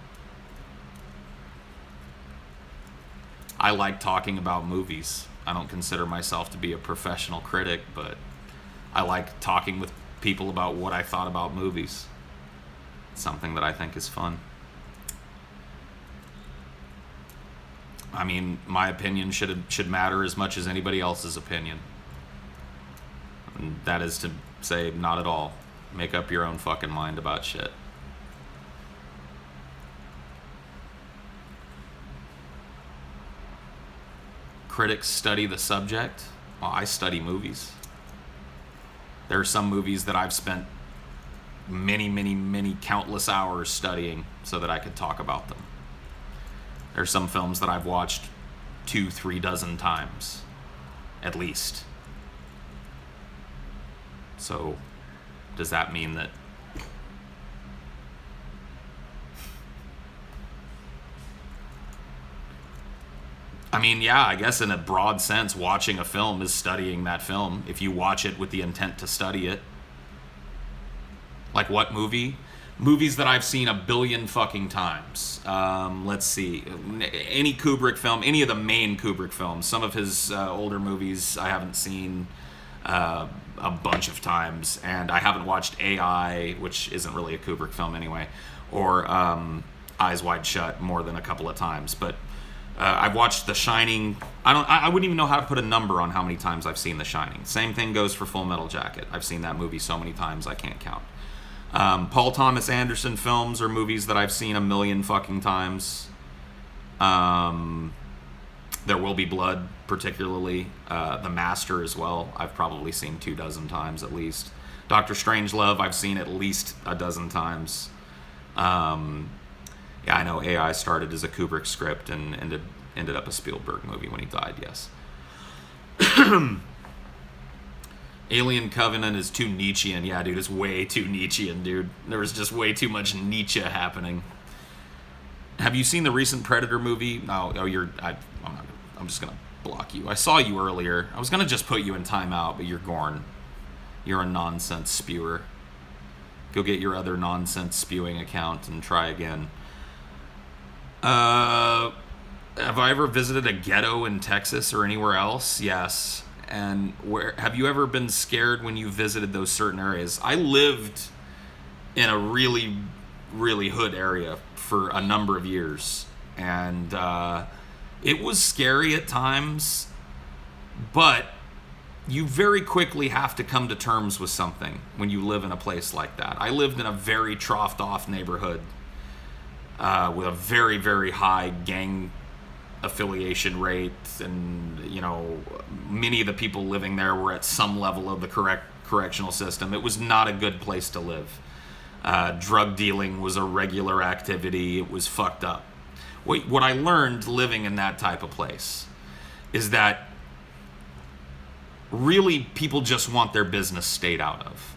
I like talking about movies. I don't consider myself to be a professional critic, but I like talking with people about what I thought about movies. It's something that I think is fun. I mean, my opinion should matter as much as anybody else's opinion. And that is to say, not at all. Make up your own fucking mind about shit. Critics study the subject. Well, I study movies. There are some movies that I've spent many countless hours studying so that I could talk about them. There are some films that I've watched 2-3 dozen times, at least. So, does that mean that I mean, yeah, I guess in a broad sense, watching a film is studying that film, if you watch it with the intent to study it. Like what movie? Movies that I've seen a billion fucking times. Let's see. Any Kubrick film, any of the main Kubrick films. Some of his older movies I haven't seen a bunch of times. And I haven't watched AI, which isn't really a Kubrick film anyway, or Eyes Wide Shut more than a couple of times. But I've watched The Shining. I wouldn't even know how to put a number on how many times I've seen The Shining. Same thing goes for Full Metal Jacket. I've seen that movie so many times I can't count. Paul Thomas Anderson films are movies that I've seen a million fucking times. There Will Be Blood, particularly. The Master as well. I've probably seen 2 dozen times at least. Doctor Strangelove, I've seen at least a dozen times. Yeah, I know AI started as a Kubrick script and ended up a Spielberg movie when he died, yes. Alien Covenant is too Nietzschean. Yeah, dude, it's way too Nietzschean, dude. There was just way too much Nietzsche happening. Have you seen the recent Predator movie? No, I'm just going to block you. I saw you earlier. I was going to just put you in timeout, but you're gone. You're a nonsense spewer. Go get your other nonsense spewing account and try again. Have I ever visited a ghetto in Texas or anywhere else? Yes. And where have you ever been scared when you visited those certain areas? I lived in a really, really hood area for a number of years, and it was scary at times, but you very quickly have to come to terms with something when you live in a place like that. I lived in a very troughed off neighborhood with a very, very high gang affiliation rate, and many of the people living there were at some level of the correctional system. It was not a good place to live. Drug dealing was a regular activity. It was fucked up. What I learned living in that type of place is that really people just want their business stayed out of.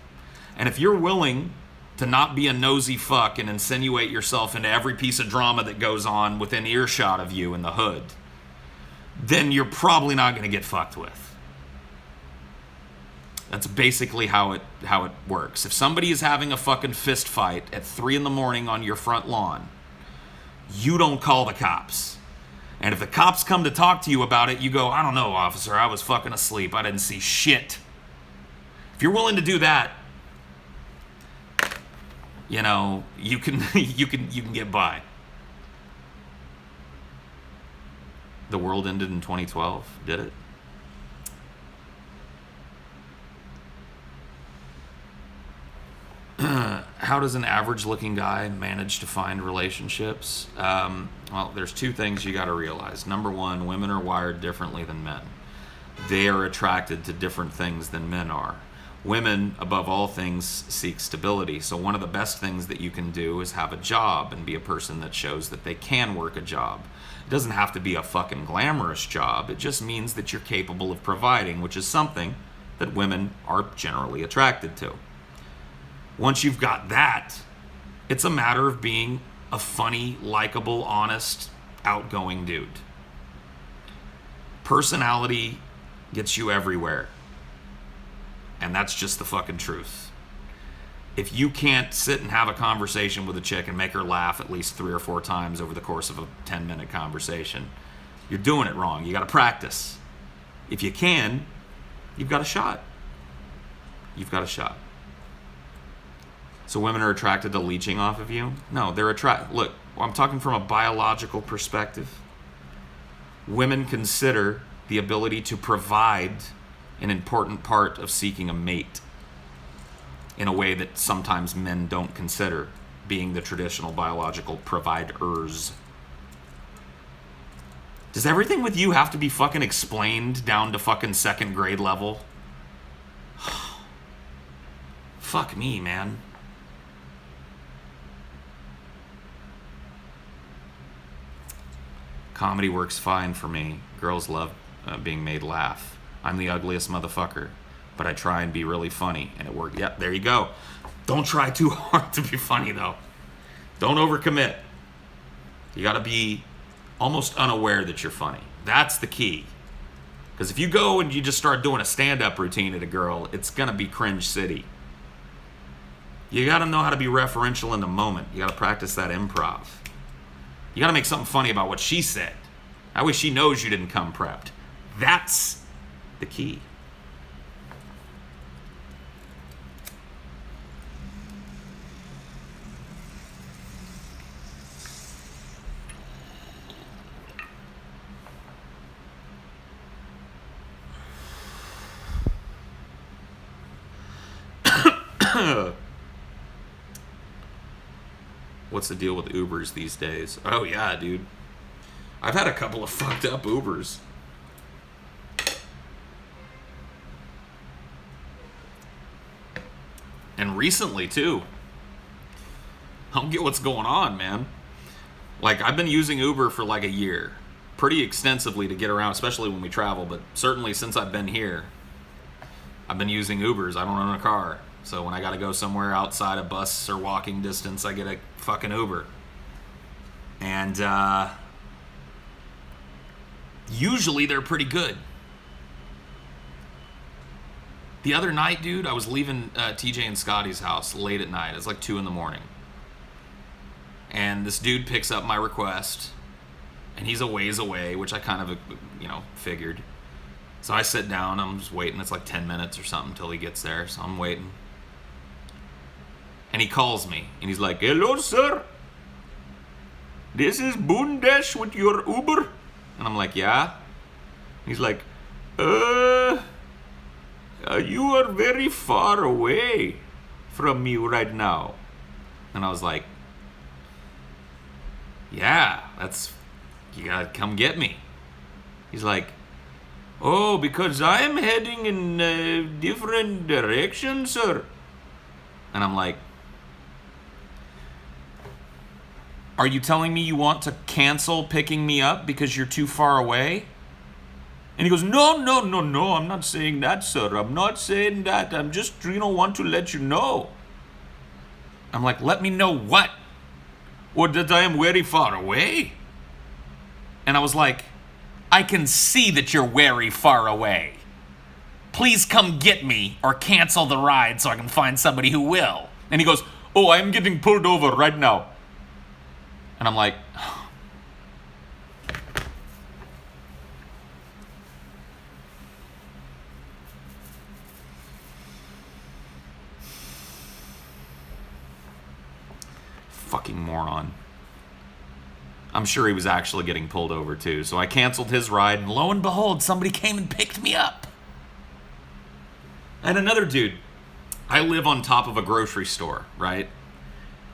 And if you're willing to not be a nosy fuck and insinuate yourself into every piece of drama that goes on within earshot of you in the hood, then you're probably not going to get fucked with. That's basically how it works. If somebody is having a fucking fist fight at 3 a.m. on your front lawn, you don't call the cops. And if the cops come to talk to you about it, you go, I don't know, officer, I was fucking asleep. I didn't see shit. If you're willing to do that, you can get by. The world ended in 2012, did it? How does an average-looking guy manage to find relationships? Well, there's two things you got to realize. Number one, women are wired differently than men. They are attracted to different things than men are. Women, above all things, seek stability. So one of the best things that you can do is have a job and be a person that shows that they can work a job. It doesn't have to be a fucking glamorous job. It just means that you're capable of providing, which is something that women are generally attracted to. Once you've got that, it's a matter of being a funny, likable, honest, outgoing dude. Personality gets you everywhere. And that's just the fucking truth. If you can't sit and have a conversation with a chick and make her laugh at least 3 or 4 times over the course of a 10-minute conversation, you're doing it wrong. You got to practice. If you can, you've got a shot. You've got a shot. So women are attracted to leeching off of you? No, they're attracted. Look, I'm talking from a biological perspective. Women consider the ability to provide an important part of seeking a mate in a way that sometimes men don't consider, being the traditional biological providers. Does everything with you have to be fucking explained down to fucking 2nd grade level? Fuck me, man. Comedy works fine for me. Girls love being made laugh. I'm the ugliest motherfucker, but I try and be really funny, and it worked. Yep, there you go. Don't try too hard to be funny, though. Don't overcommit. You gotta be almost unaware that you're funny. That's the key. Because if you go and you just start doing a stand-up routine at a girl, it's gonna be cringe city. You gotta know how to be referential in the moment. You gotta practice that improv. You gotta make something funny about what she said. That way she knows you didn't come prepped. That's the key. What's the deal with Ubers these days? Oh yeah, dude. I've had a couple of fucked up Ubers. And recently too. I don't get what's going on, man. Like, I've been using Uber for like a year. Pretty extensively to get around, especially when we travel, but certainly since I've been here, I've been using Ubers. I don't own a car. So when I gotta go somewhere outside a bus or walking distance, I get a fucking Uber. And usually they're pretty good. The other night, dude, I was leaving TJ and Scotty's house late at night. It's like 2 a.m. And this dude picks up my request. And he's a ways away, which I kind of, figured. So I sit down, I'm just waiting. It's like 10 minutes or something till he gets there, so I'm waiting. And he calls me, and he's like, "Hello, sir. This is Bundesh with your Uber." And I'm like, "Yeah." He's like, you are very far away from me right now." And I was like, "Yeah, you gotta come get me." He's like, "Oh, because I'm heading in a different direction, sir." And I'm like, "Are you telling me you want to cancel picking me up because you're too far away?" And he goes, No, I'm not saying that, sir. I'm not saying that. I'm just, want to let you know." I'm like, "Let me know what?" "Or that I am very far away." And I was like, "I can see that you're very far away. Please come get me or cancel the ride so I can find somebody who will." And he goes, "Oh, I'm getting pulled over right now." And I'm like, fucking moron. I'm sure he was actually getting pulled over too. So I canceled his ride, and lo and behold, somebody came and picked me up. And another dude, I live on top of a grocery store, right?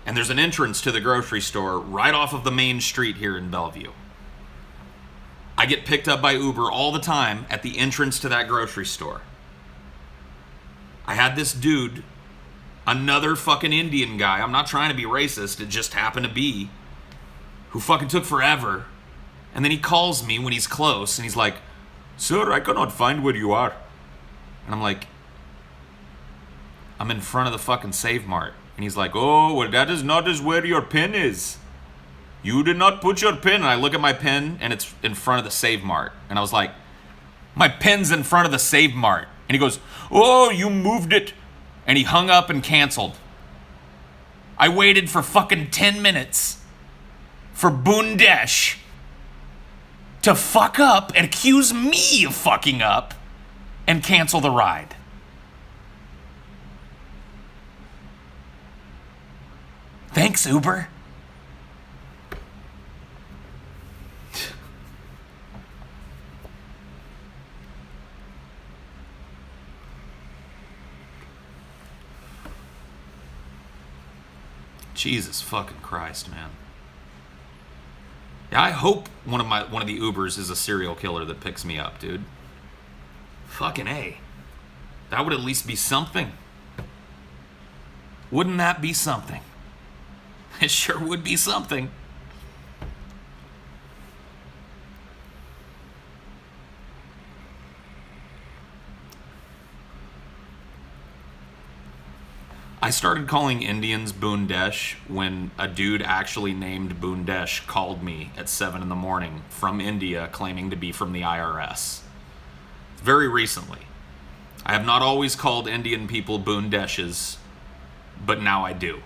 And there's an entrance to the grocery store right off of the main street here in Bellevue. I get picked up by Uber all the time at the entrance to that grocery store. I had this dude, another fucking Indian guy, I'm not trying to be racist, it just happened to be, who fucking took forever. And then he calls me when he's close, and he's like, "Sir, I cannot find where you are." And I'm like, "I'm in front of the fucking Save Mart." And he's like, "Oh, well, that is not as where your pin is. You did not put your pin." And I look at my pin, and it's in front of the Save Mart. And I was like, "My pin's in front of the Save Mart." And he goes, "Oh, you moved it." And he hung up and canceled. I waited for fucking 10 minutes for Bundesh to fuck up and accuse me of fucking up and cancel the ride. Thanks, Uber. Jesus fucking Christ, man. Yeah, I hope one of the Ubers is a serial killer that picks me up, dude. Fucking A. That would at least be something. Wouldn't that be something? It sure would be something. I started calling Indians Bundesh when a dude actually named Bundesh called me at 7 in the morning from India claiming to be from the IRS. Very recently. I have not always called Indian people Bundeshes, but now I do.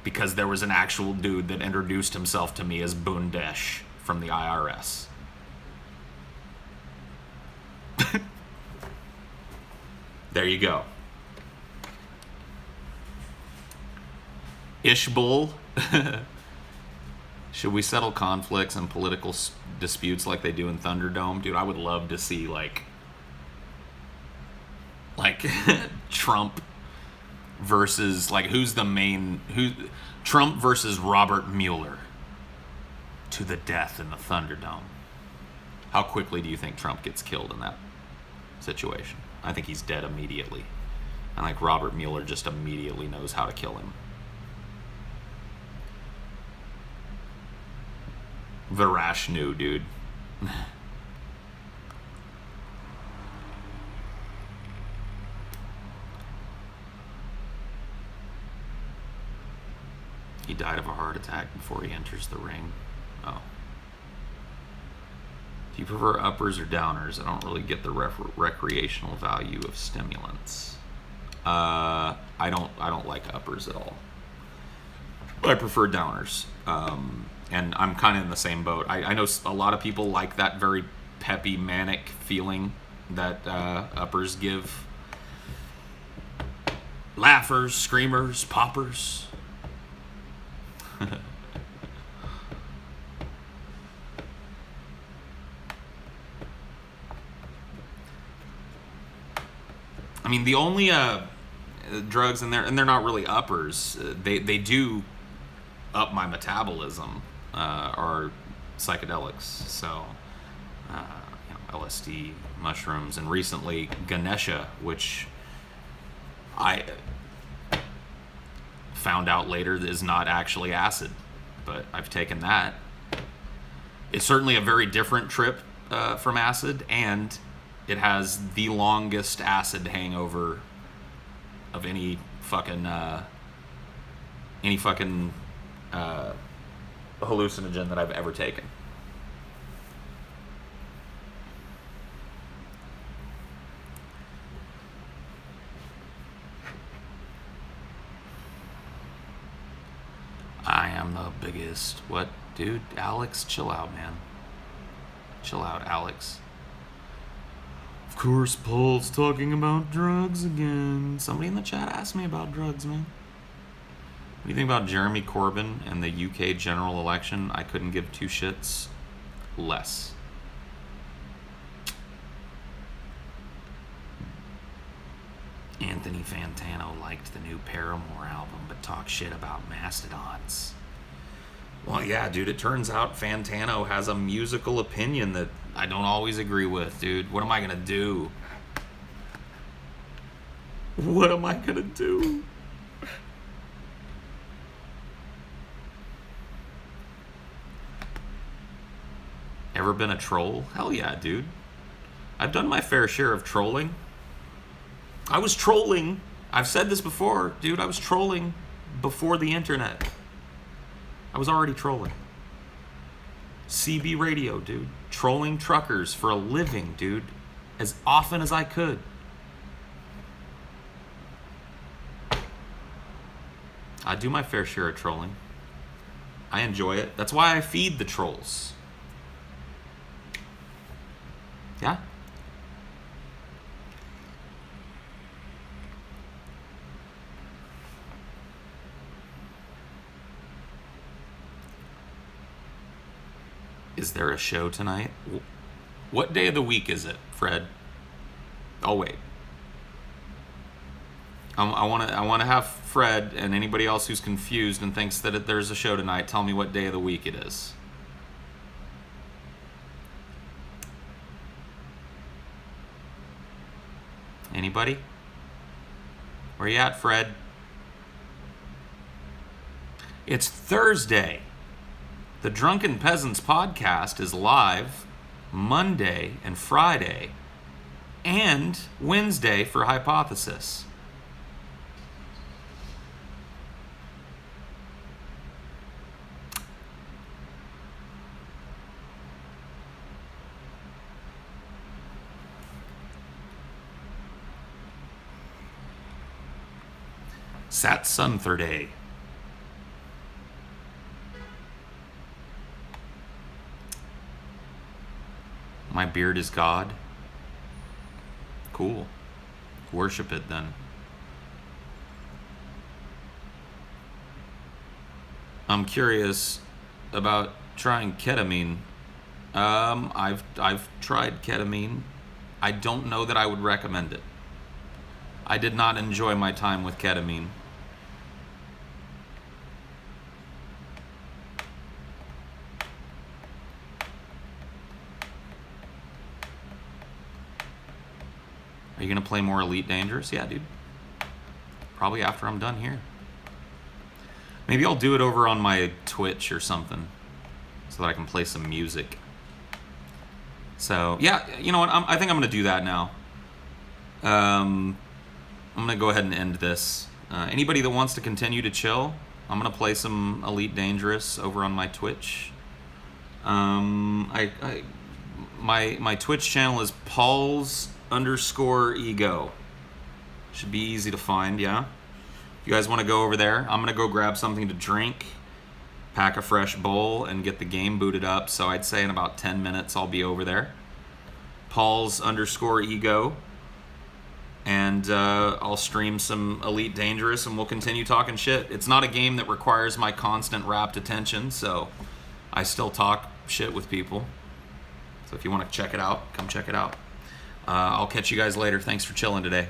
Because there was an actual dude that introduced himself to me as Bundesh from the IRS. There you go. Ishbul. Should we settle conflicts and political disputes like they do in Thunderdome? Dude, I would love to see like Trump versus Trump versus Robert Mueller to the death in the Thunderdome. How quickly do you think Trump gets killed in that situation? I think he's dead immediately. And like Robert Mueller just immediately knows how to kill him. Virashnu, dude. He died of a heart attack before he enters the ring. Oh. Do you prefer uppers or downers? I don't really get the recreational value of stimulants. I don't like uppers at all. I prefer downers. And I'm kind of in the same boat. I know a lot of people like that very peppy, manic feeling that uppers give. Laughers, screamers, poppers. I mean, the only drugs, and they're not really uppers. They do up my metabolism, are psychedelics. So, LSD, mushrooms, and recently Ganesha, which I found out later is not actually acid, but I've taken that. It's certainly a very different trip from acid, and it has the longest acid hangover of any fucking hallucinogen that I've ever taken. I am the biggest. What, dude? Alex, chill out, man. Chill out, Alex. Of course, Paul's talking about drugs again. Somebody in the chat asked me about drugs, man. What do you think about Jeremy Corbyn and the UK general election? I couldn't give two shits less. Anthony Fantano liked the new Paramore album, but talked shit about Mastodons. Well, yeah, dude, it turns out Fantano has a musical opinion that I don't always agree with, dude. What am I gonna do? What am I gonna do? Ever been a troll? Hell yeah, dude. I've done my fair share of trolling. I was trolling. I've said this before, dude. I was trolling before the internet. I was already trolling. CB radio, dude. Trolling truckers for a living, dude. As often as I could. I do my fair share of trolling. I enjoy it. That's why I feed the trolls. Yeah? Is there a show tonight? What day of the week is it, Fred? I'll wait. I want to have Fred and anybody else who's confused and thinks that there's a show tonight tell me what day of the week it is. Anybody? Where you at, Fred? It's Thursday. The Drunken Peasants podcast is live Monday and Friday and Wednesday for Hypothesis. Sat Sunthurday. My beard is God. Cool. Worship it then. I'm curious about trying ketamine. I've tried ketamine. I don't know that I would recommend it. I did not enjoy my time with ketamine. Are you going to play more Elite Dangerous? Yeah, dude. Probably after I'm done here. Maybe I'll do it over on my Twitch or something so that I can play some music. So, yeah, you know what? I think I'm going to do that now. I'm going to go ahead and end this. Anybody that wants to continue to chill, I'm going to play some Elite Dangerous over on my Twitch. My Twitch channel is Paul's_ego. Should be easy to find, yeah? If you guys want to go over there, I'm going to go grab something to drink, pack a fresh bowl, and get the game booted up. So I'd say in about 10 minutes I'll be over there. Paul's_ego. And I'll stream some Elite Dangerous, and we'll continue talking shit. It's not a game that requires my constant rapt attention, so I still talk shit with people. So if you want to check it out, come check it out. I'll catch you guys later. Thanks for chilling today.